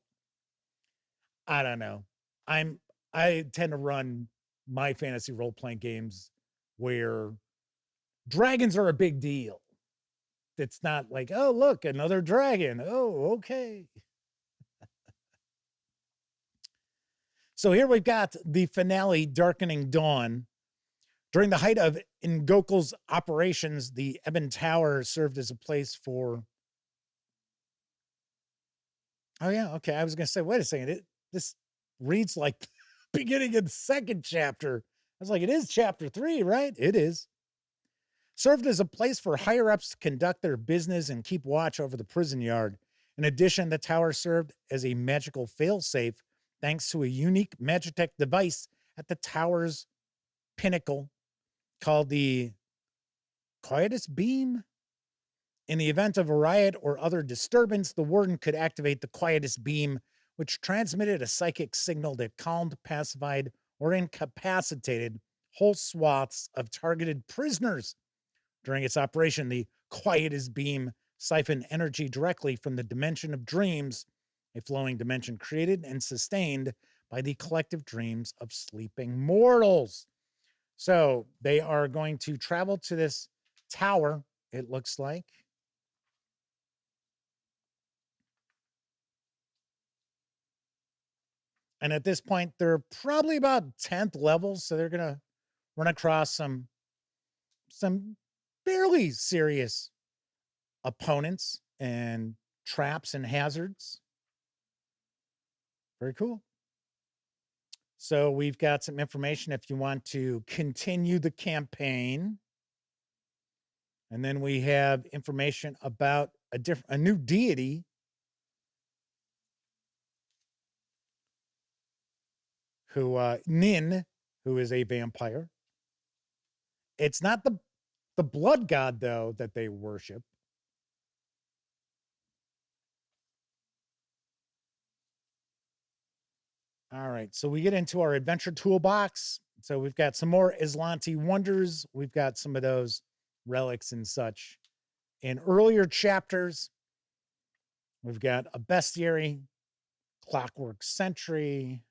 I don't know. I tend to run my fantasy role-playing games where dragons are a big deal. It's not like, oh, look, another dragon. Oh, okay. So here we've got the finale, Darkening Dawn. During the height of Ngokul's operations, the Ebon Tower served as a place for... Oh, yeah, okay. I was going to say, wait a second. This reads like the beginning of the second chapter. I was like, it is chapter 3, right? It is. Served as a place for higher-ups to conduct their business and keep watch over the prison yard. In addition, the tower served as a magical failsafe thanks to a unique Magitech device at the tower's pinnacle called the Quietus Beam. In the event of a riot or other disturbance, the warden could activate the Quietus Beam, which transmitted a psychic signal that calmed, pacified, or incapacitated whole swaths of targeted prisoners. During its operation, the Quietus Beam siphoned energy directly from the dimension of dreams, a flowing dimension created and sustained by the collective dreams of sleeping mortals. So they are going to travel to this tower, it looks like. And at this point, they're probably about 10th levels, so they're going to run across some fairly serious opponents and traps and hazards. Very cool. So we've got some information if you want to continue the campaign. And then we have information about a new deity who, Nin, who is a vampire. It's not the blood god, though, that they worship. All right, so we get into our adventure toolbox. So we've got some more Aslanti wonders. We've got some of those relics and such. In earlier chapters, we've got a bestiary, clockwork sentry,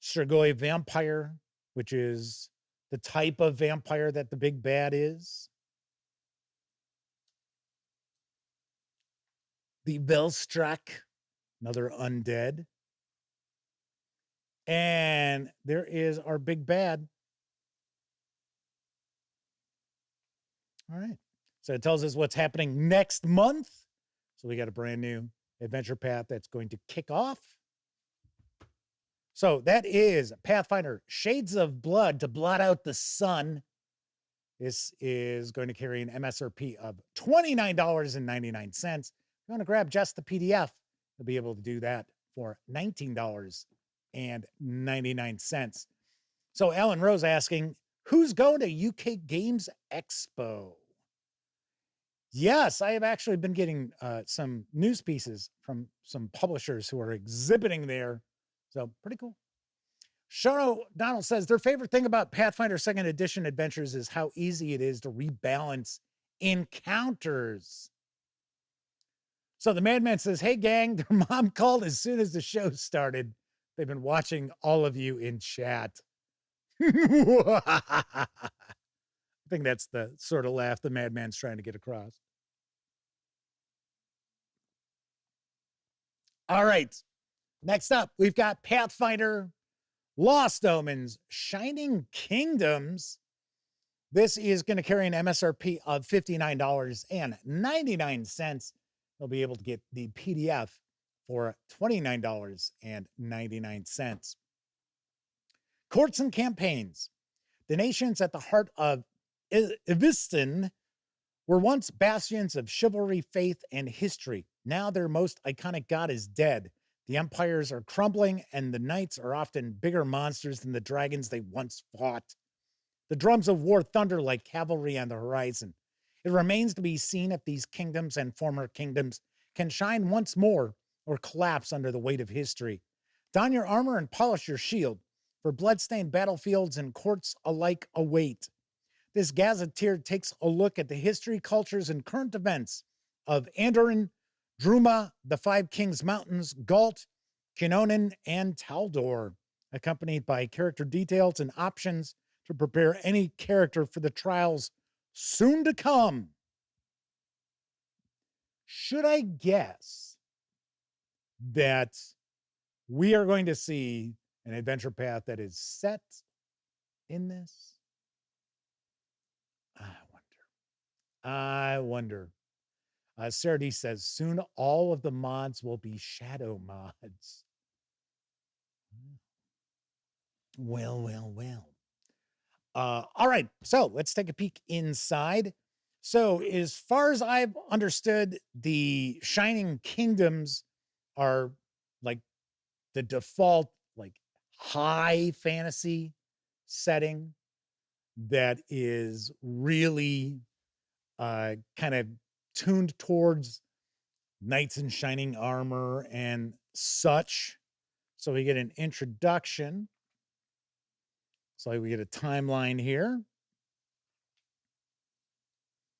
Strigoi vampire, which is the type of vampire that the big bad is. The Velstruck, another undead. And there is our big bad. All right. So it tells us what's happening next month. So we got a brand new adventure path that's going to kick off. So that is Pathfinder Shades of Blood to Blot Out the Sun. This is going to carry an MSRP of $29.99. If you want to grab just the PDF, you'll be able to do that for $19.99. So Alan Rose asking, who's going to UK Games Expo? Yes, I have actually been getting some news pieces from some publishers who are exhibiting there. So pretty cool. Sharon O'Donnell says their favorite thing about Pathfinder 2nd Edition Adventures is how easy it is to rebalance encounters. So the Madman says, hey, gang, their mom called as soon as the show started. They've been watching all of you in chat. I think that's the sort of laugh the Madman's trying to get across. All right. Next up, we've got Pathfinder Lost Omens, Shining Kingdoms. This is going to carry an MSRP of $59.99. You'll be able to get the PDF for $29.99. Courts and Campaigns. The nations at the heart of Evistan were once bastions of chivalry, faith, and history. Now their most iconic god is dead. The empires are crumbling, and the knights are often bigger monsters than the dragons they once fought. The drums of war thunder like cavalry on the horizon. It remains to be seen if these kingdoms and former kingdoms can shine once more or collapse under the weight of history. Don your armor and polish your shield, for bloodstained battlefields and courts alike await. This gazetteer takes a look at the history, cultures, and current events of Andoran, Druma, the Five Kings Mountains, Galt, Kinonen, and Taldor, accompanied by character details and options to prepare any character for the trials soon to come. Should I guess that we are going to see an adventure path that is set in this? I wonder. Sarah D says, soon all of the mods will be shadow mods. Well. All right, so let's take a peek inside. So as far as I've understood, the Shining Kingdoms are like the default, like high fantasy setting that is really kind of tuned towards knights in shining armor and such. So we get an introduction. So we get a timeline here.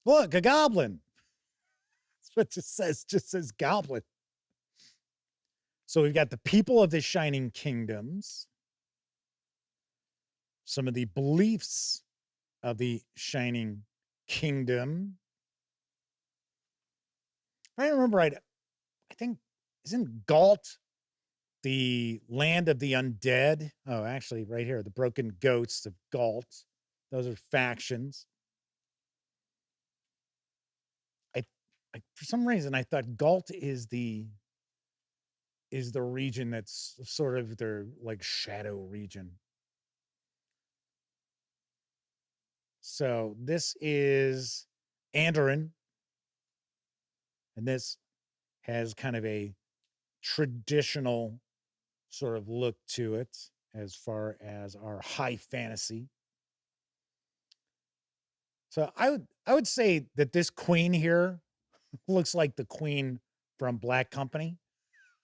Look, a goblin. That's what it just says goblin. So we've got the people of the Shining Kingdoms, some of the beliefs of the Shining Kingdom. If I remember right, I think, isn't Galt the land of the undead? Oh, actually, right here, the broken ghosts of Galt. Those are factions. I for some reason, I thought Galt is the region that's sort of their like shadow region. So this is Andoran, and this has kind of a traditional sort of look to it as far as our high fantasy. So I would say that this queen here looks like the queen from Black Company.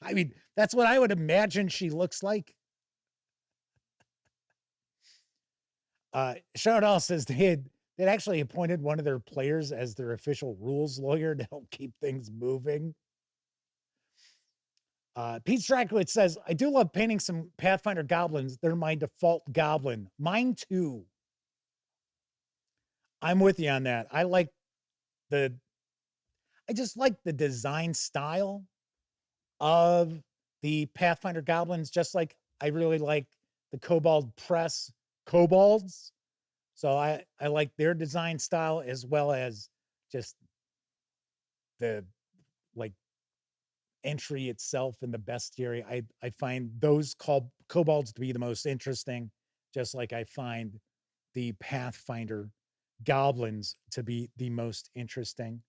I mean, that's what I would imagine she looks like. Showdoll says they'd actually appointed one of their players as their official rules lawyer to help keep things moving. Pete Strakowitz says, I do love painting some Pathfinder goblins. They're my default goblin. Mine too. I'm with you on that. I just like the design style of the Pathfinder goblins, just like I really like the Kobold Press kobolds. So I like their design style as well as just the like entry itself in the bestiary. I find those kobolds to be the most interesting, just like I find the Pathfinder goblins to be the most interesting.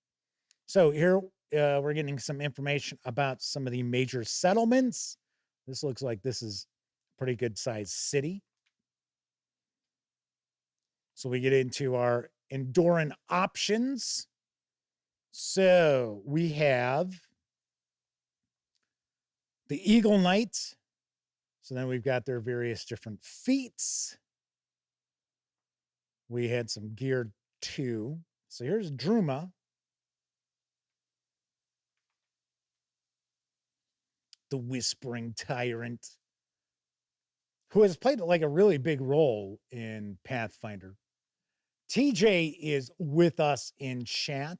So here we're getting some information about some of the major settlements. This looks like this is a pretty good sized city. So we get into our Andoran options. So we have the Eagle Knight. So then we've got their various different feats. We had some gear too. So here's Druma. The Whispering Tyrant, who has played like a really big role in Pathfinder. TJ is with us in chat.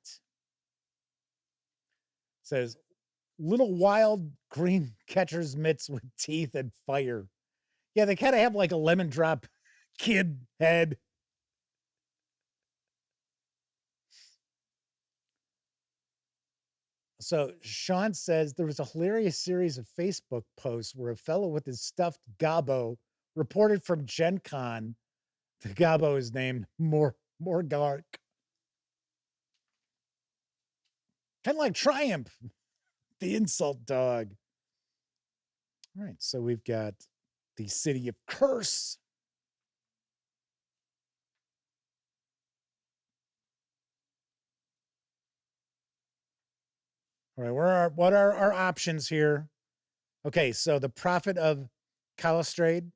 Says, little wild green catcher's mitts with teeth and fire. Yeah, they kind of have like a lemon drop kid head. So Sean says there was a hilarious series of Facebook posts where a fellow with his stuffed Gobbo reported from Gen Con. The Gobbo is named Morgark. Kind of like Triumph, the insult dog. All right, so we've got the City of Curse. All right, what are our options here? Okay, so the Prophet of Calistrade.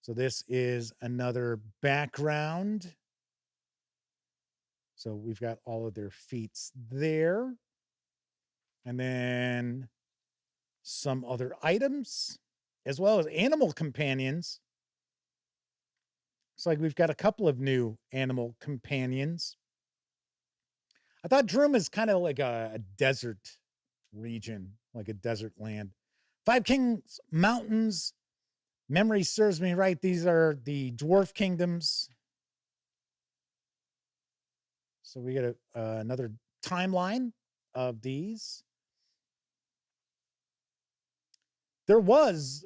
So this is another background. So we've got all of their feats there. And then some other items, as well as animal companions. It's like we've got a couple of new animal companions. I thought Droom is kind of like a desert region, like a desert land. Five Kings Mountains. Memory serves me right. These are the dwarf kingdoms. So we get another timeline of these. There was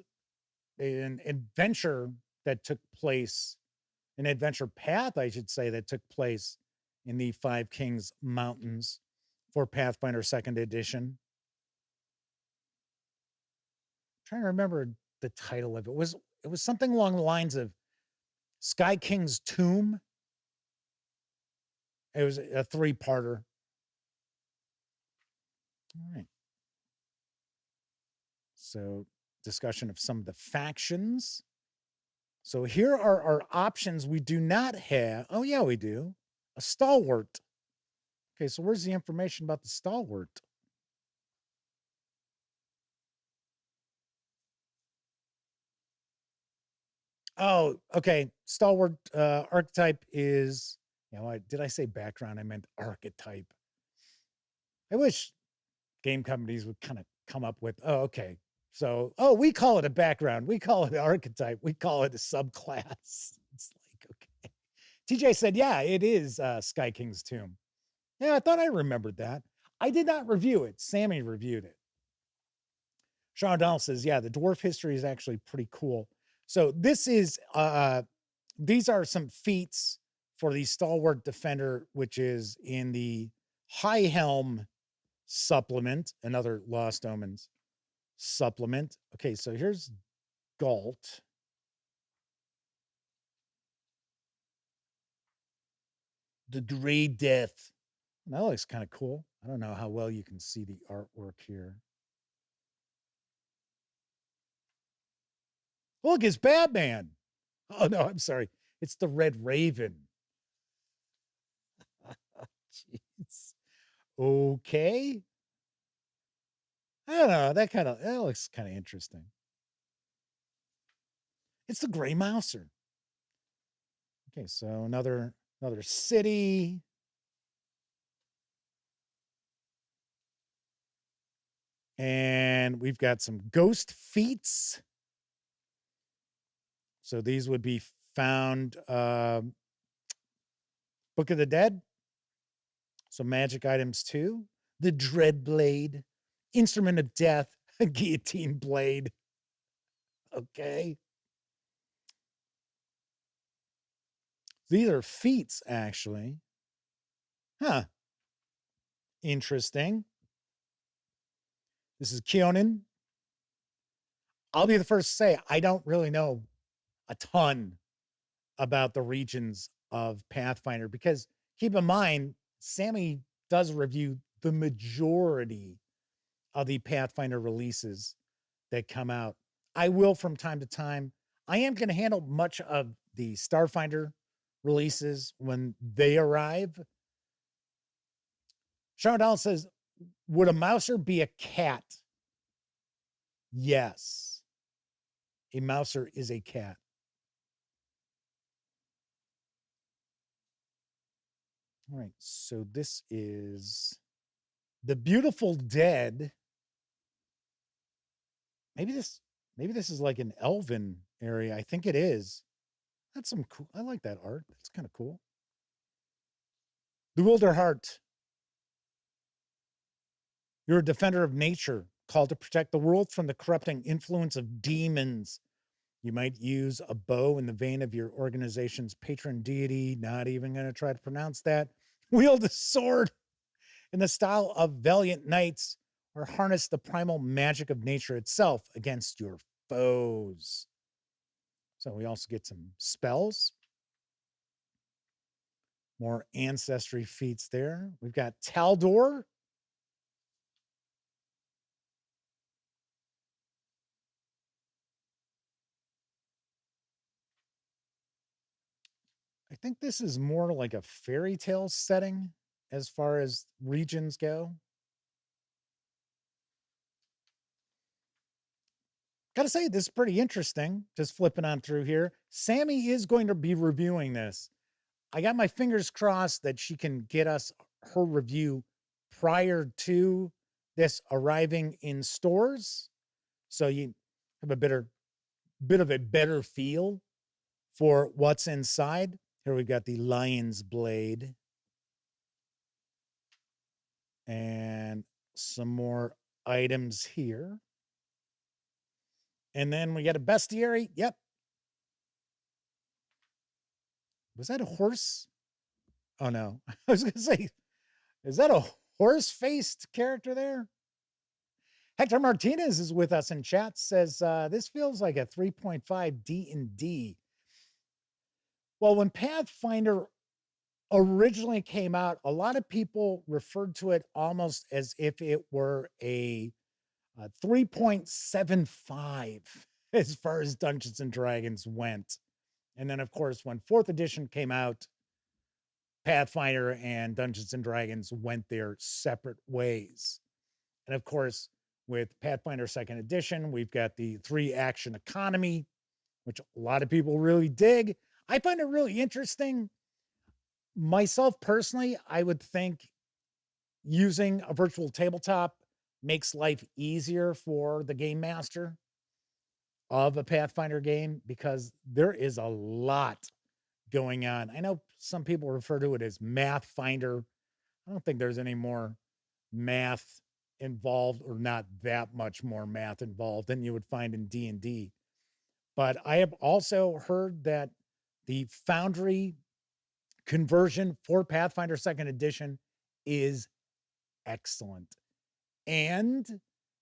an adventure that took place, an adventure path, I should say, that took place in the Five Kings Mountains for Pathfinder 2nd Edition. I'm trying to remember the title of it. It was something along the lines of Sky King's Tomb. It was a 3-parter. All right. So, discussion of some of the factions. So here are our options. We do not have, oh yeah, we do, a stalwart. Okay, so where's the information about the stalwart? Oh, okay. Stalwart archetype is, did I say background? I meant archetype. I wish game companies would kind of come up with, oh, okay. So, we call it a background. We call it an archetype. We call it a subclass. It's like, okay. TJ said, yeah, it is Sky King's Tomb. Yeah, I thought I remembered that. I did not review it. Sammy reviewed it. Sean O'Donnell says, yeah, the dwarf history is actually pretty cool. So this is, these are some feats for the Stalwart Defender, which is in the High Helm supplement, another Lost Omens supplement. Okay, so here's Galt. The Gray Death. That looks kind of cool. I don't know how well you can see the artwork here. Look, it's Batman. Oh, no, I'm sorry. It's the Red Raven. Jeez. Okay. I don't know. That looks kind of interesting. It's the Gray Mouser. Okay, so another city. And we've got some ghost feats. So these would be found Book of the Dead. So magic items too. The Dread Blade, Instrument of Death, a Guillotine Blade. Okay. These are feats, actually. Huh. Interesting. This is Keonan. I'll be the first to say, I don't really know a ton about the regions of Pathfinder because keep in mind, Sammy does review the majority of the Pathfinder releases that come out. I will from time to time. I am going to handle much of the Starfinder releases when they arrive. Sean Donald says, would a mouser be a cat? Yes. A mouser is a cat. All right, so this is The Beautiful Dead. Maybe this is like an elven area. I think it is. That's some cool. I like that art. That's kind of cool. The Wilder Heart. You're a defender of nature, called to protect the world from the corrupting influence of demons. You might use a bow in the vein of your organization's patron deity. Not even going to try to pronounce that. Wield a sword in the style of valiant knights, or harness the primal magic of nature itself against your foes. So we also get some spells. More ancestry feats there. We've got Taldor. think this is more like a fairy tale setting as far as regions go. Gotta say, this is pretty interesting. Just flipping on through here. Sammy is going to be reviewing this. I got my fingers crossed that she can get us her review prior to this arriving in stores, so you have a bit of a better feel for what's inside. Here we got the Lion's Blade and some more items here. And then we got a bestiary. Yep. Was that a horse? Oh, no. I was going to say, is that a horse-faced character there? Hector Martinez is with us in chat, says, this feels like a 3.5 D&D. Well, when Pathfinder originally came out, a lot of people referred to it almost as if it were a 3.75 as far as Dungeons and Dragons went. And then, of course, when 4th edition came out, Pathfinder and Dungeons and Dragons went their separate ways. And of course, with Pathfinder 2nd edition, we've got the 3-action economy, which a lot of people really dig. I find it really interesting. Myself personally, I would think using a virtual tabletop makes life easier for the game master of a Pathfinder game, because there is a lot going on. I know some people refer to it as Math Finder. I don't think there's any more math involved, or not that much more math involved than you would find in D&D. But I have also heard that the Foundry conversion for Pathfinder 2nd edition is excellent. And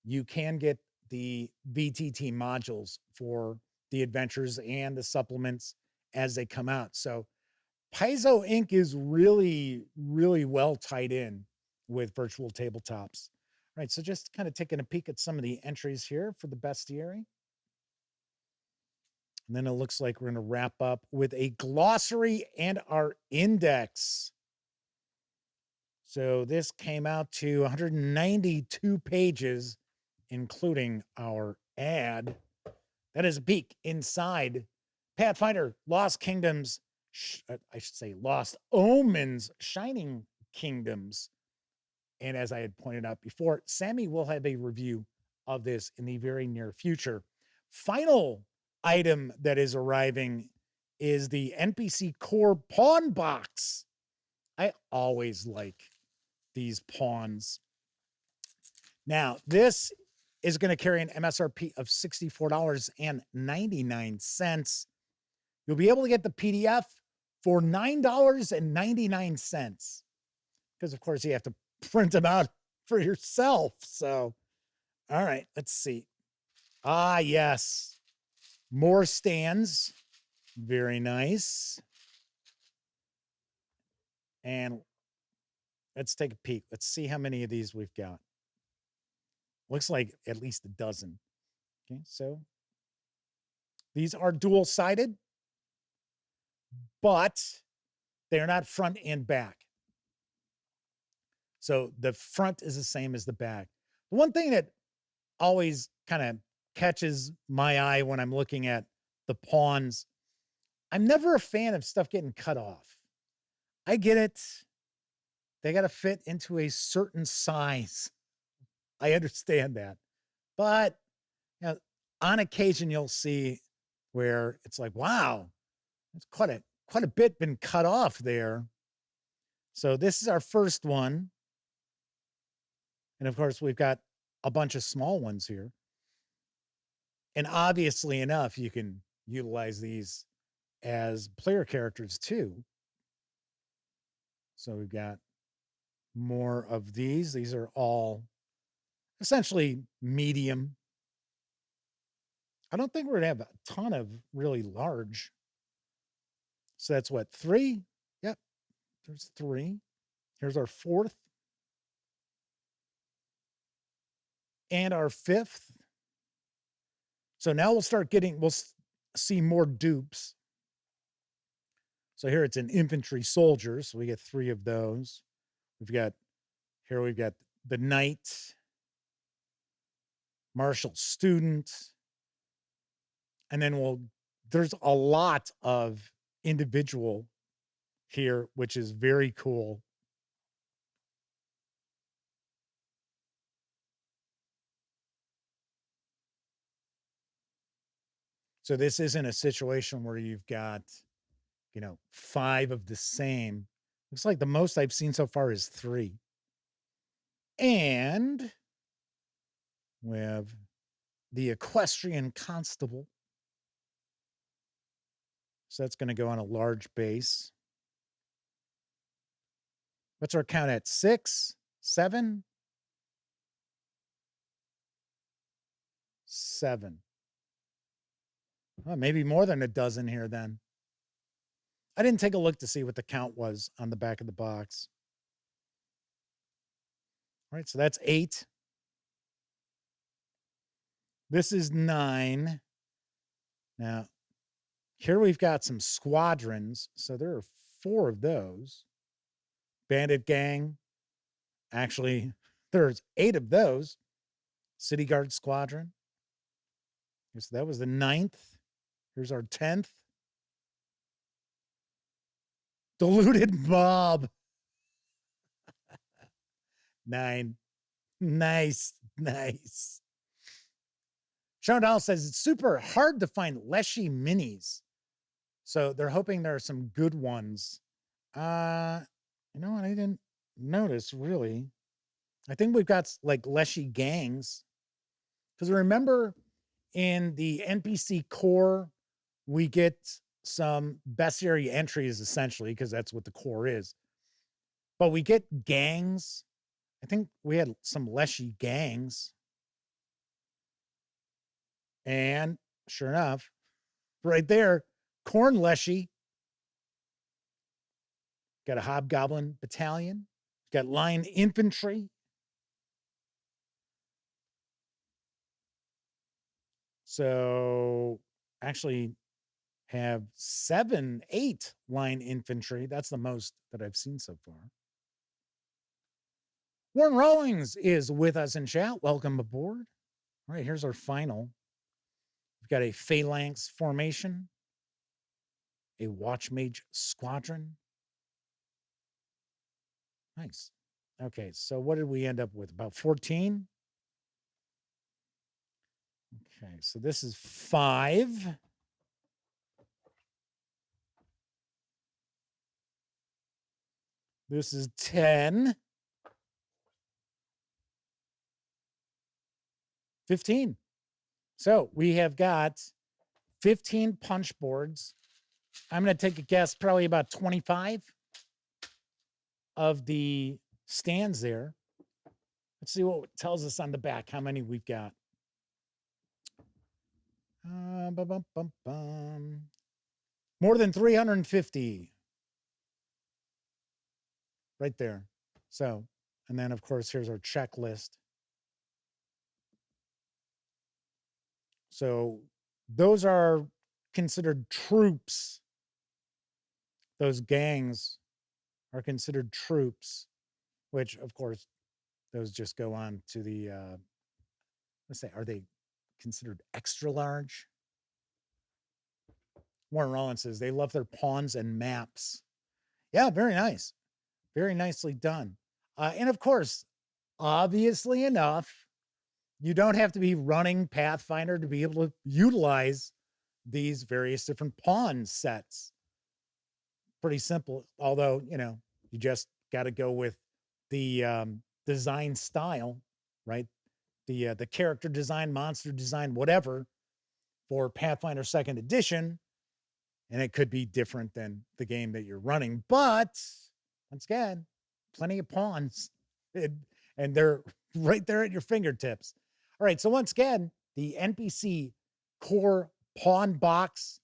you can get the VTT modules for the adventures and the supplements as they come out. So Paizo Inc. is really, really well tied in with virtual tabletops. All right, so just kind of taking a peek at some of the entries here for the bestiary. And then it looks like we're going to wrap up with a glossary and our index. So this came out to 192 pages, including our ad. That is a peek inside Pathfinder Lost Kingdoms, I should say Lost Omens, Shining Kingdoms. And as I had pointed out before, Sammy will have a review of this in the very near future. Final item that is arriving is the NPC Core Pawn Box. I always like these pawns. Now, this is going to carry an MSRP of $64.99. You'll be able to get the PDF for $9.99, because, of course, you have to print them out for yourself. So, all right, let's see. Ah, yes. More stands. Very nice. And let's take a peek. Let's see how many of these we've got. Looks like at least a dozen. Okay, so these are dual-sided, but they're not front and back. So the front is the same as the back. The one thing that always kind of catches my eye when I'm looking at the pawns, I'm never a fan of stuff getting cut off. I get it. They got to fit into a certain size. I understand that. But you know, on occasion, you'll see where it's like, wow, it's quite a bit been cut off there. So this is our first one. And of course, we've got a bunch of small ones here. And obviously enough, you can utilize these as player characters too. So we've got more of these. These are all essentially medium. I don't think we're going to have a ton of really large. So that's what, 3? Yep, there's 3. Here's our 4th. And our 5th. So now we'll see more dupes. So here it's an infantry soldier. So we get 3 of those. We've got the knight, martial student, and then there's a lot of individual here, which is very cool. So this isn't a situation where you've got, 5 of the same. Looks like the most I've seen so far is 3. And we have the equestrian constable. So that's going to go on a large base. What's our count at? 6, 7? 7. Well, maybe more than a dozen here then. I didn't take a look to see what the count was on the back of the box. All right, so that's 8. This is 9. Now, here we've got some squadrons. So there are 4 of those. Bandit gang. Actually, there's 8 of those. City Guard squadron. So that was the 9th. Here's our 10th. Diluted mob. 9. Nice. Sean Dahl says it's super hard to find Leshy minis. So they're hoping there are some good ones. You know what? I didn't notice really. I think we've got like Leshy gangs. Because remember in the NPC core, we get some bestiary entries essentially, because that's what the core is. But we get gangs. I think we had some Leshy gangs. And sure enough, right there, Corn Leshy. Got a Hobgoblin battalion. Got line infantry. So actually have 7, 8 line infantry. That's the most that I've seen so far. Warren Rawlings is with us in chat. Welcome aboard. All right, here's our final. We've got a Phalanx formation, a Watchmage squadron. Nice. Okay, so what did we end up with? About 14? Okay, so this is 5. This is 10. 15. So we have got 15 punch boards. I'm going to take a guess, probably about 25 of the stands there. Let's see what it tells us on the back, how many we've got. More than 350. Right there. So, and then of course, here's our checklist. So those are considered troops. Those gangs are considered troops, which of course, those just go on to the, let's say, are they considered extra large? Warren Rollins says they love their pawns and maps. Yeah, very nice. Very nicely done. And of course, obviously enough, you don't have to be running Pathfinder to be able to utilize these various different pawn sets. Pretty simple, although, you just got to go with the design style, right? The character design, monster design, whatever, for Pathfinder 2nd edition. And it could be different than the game that you're running. But, once again, plenty of pawns. And they're right there at your fingertips. All right, so once again, the NPC core pawn box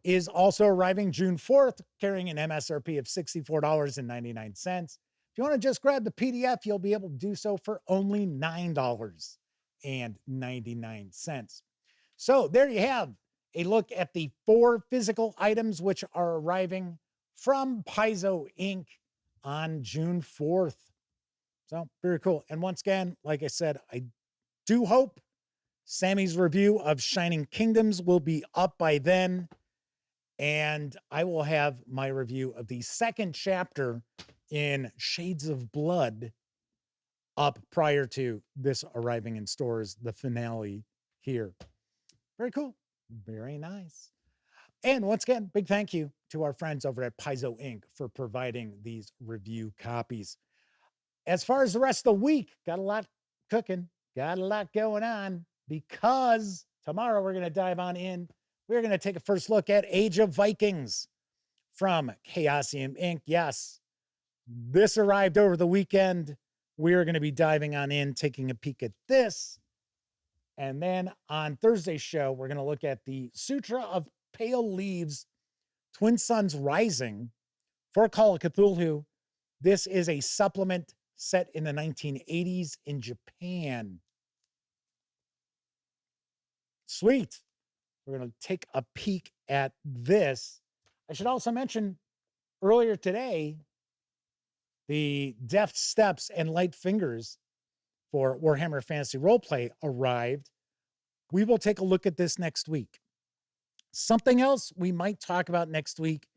is also arriving June 4th, carrying an MSRP of $64.99. If you want to just grab the PDF, you'll be able to do so for only $9.99. So there you have a look at the 4 physical items which are arriving from Paizo Inc. on June 4th. So very cool. And once again, like I said, I do hope Sammy's review of Shining Kingdoms will be up by then. And I will have my review of the second chapter in Shades of Blood up prior to this arriving in stores, the finale here. Very cool. Very nice. And once again, big thank you to our friends over at Paizo Inc. for providing these review copies. As far as the rest of the week, got a lot cooking, got a lot going on, because tomorrow we're going to dive on in. We're going to take a first look at Age of Vikings from Chaosium Inc. Yes, this arrived over the weekend. We're going to be diving on in, taking a peek at this. And then on Thursday's show, we're going to look at the Sutra of Pale Leaves, Twin Suns Rising for Call of Cthulhu. This is a supplement set in the 1980s in Japan. Sweet. We're going to take a peek at this. I should also mention earlier today, the Deft Steps and Light Fingers for Warhammer Fantasy Roleplay arrived. We will take a look at this next week. Something else we might talk about next week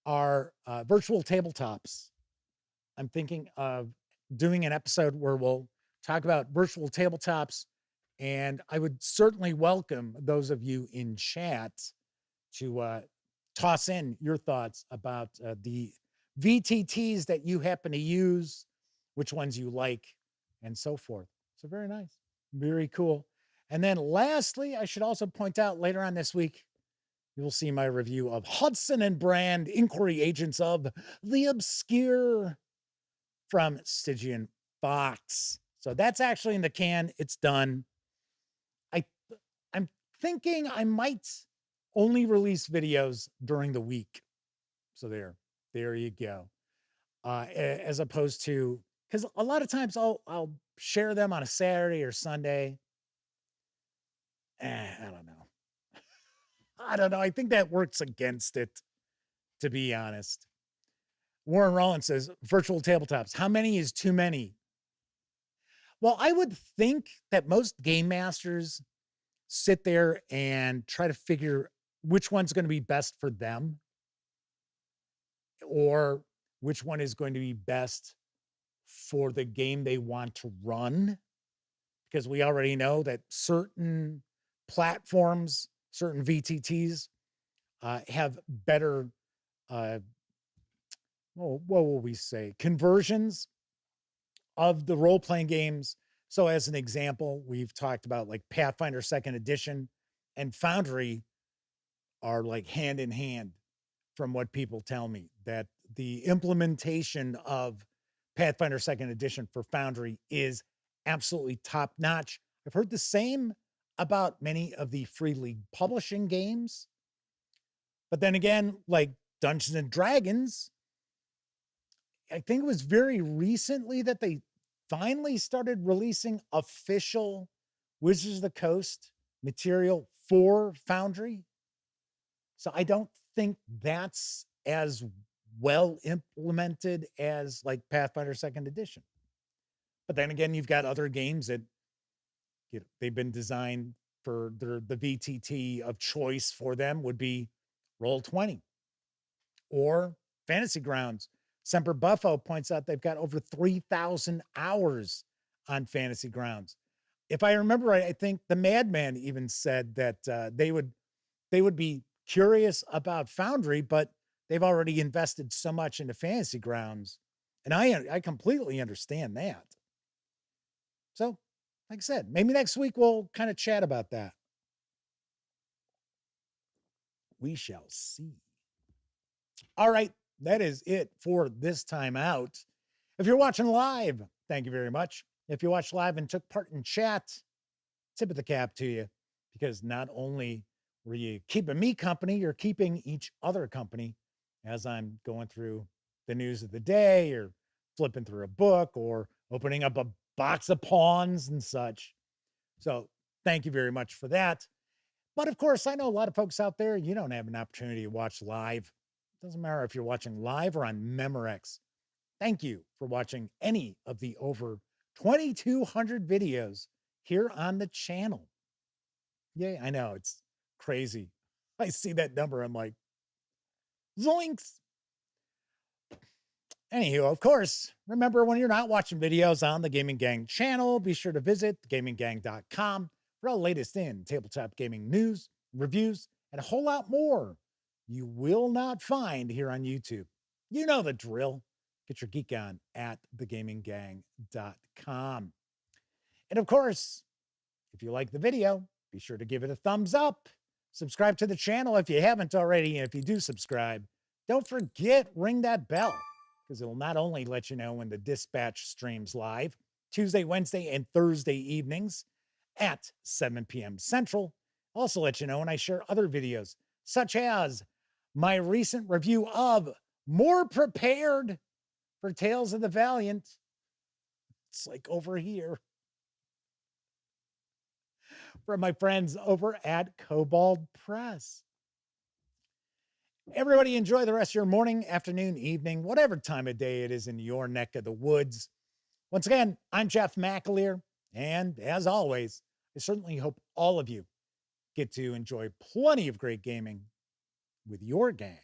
are virtual tabletops. I'm thinking of doing an episode where we'll talk about virtual tabletops, and I would certainly welcome those of you in chat to toss in your thoughts about the VTTs that you happen to use, which ones you like, and so forth. So very nice. Very cool. And then lastly, I should also point out later on this week, you'll see my review of Hudson and Brand, Inquiry Agents of the Obscure from Stygian Fox. So that's actually in the can. It's done. I'm thinking I might only release videos during the week. So there you go. As opposed to, because a lot of times I'll share them on a Saturday or Sunday. I don't know. I don't know. I think that works against it, to be honest. Warren Rollins says, virtual tabletops, how many is too many? Well, I would think that most game masters sit there and try to figure which one's going to be best for them, or which one is going to be best for the game they want to run. Because we already know that certain platforms, certain VTTs have better, what will we say, conversions of the role-playing games. So as an example, we've talked about like Pathfinder 2nd Edition and Foundry are like hand in hand, from what people tell me, that the implementation of Pathfinder 2nd Edition for Foundry is absolutely top-notch. I've heard the same about many of the Free League Publishing games. But then again, like Dungeons and Dragons, I think it was very recently that they finally started releasing official Wizards of the Coast material for Foundry. So I don't think that's as well implemented as like Pathfinder 2nd Edition. But then again, you've got other games that they've been designed for the VTT of choice for them would be Roll20 or Fantasy Grounds. Semper Buffo points out they've got over 3,000 hours on Fantasy Grounds. If I remember right, I think the Madman even said that they would be curious about Foundry, but they've already invested so much into Fantasy Grounds, and I completely understand that. So, like I said, maybe next week we'll kind of chat about that. We shall see. All right, that is it for this time out. If you're watching live, thank you very much. If you watched live and took part in chat, tip of the cap to you, because not only were you keeping me company, you're keeping each other company as I'm going through the news of the day, or flipping through a book, or opening up a box of pawns and such. So thank you very much for that. But of course, I know a lot of folks out there, you don't have an opportunity to watch live. Doesn't matter if you're watching live or on Memorex. Thank you for watching any of the over 2,200 videos here on the channel. Yay, I know, it's crazy. I see that number, I'm like, zoinks. Anywho, of course, remember when you're not watching videos on the Gaming Gang channel, be sure to visit gaminggang.com for all the latest in tabletop gaming news, reviews, and a whole lot more you will not find here on YouTube. You know the drill. Get your geek on at thegaminggang.com. And of course, if you like the video, be sure to give it a thumbs up. Subscribe to the channel if you haven't already. And if you do subscribe, don't forget, ring that bell, because it'll not only let you know when the Dispatch streams live, Tuesday, Wednesday, and Thursday evenings at 7 p.m. Central, also let you know when I share other videos, such as my recent review of More Prepared for Tales of the Valiant. It's like over here. From my friends over at Cobalt Press. Everybody enjoy the rest of your morning, afternoon, evening, whatever time of day it is in your neck of the woods. Once again, I'm Jeff McAleer, and as always, I certainly hope all of you get to enjoy plenty of great gaming with your gang.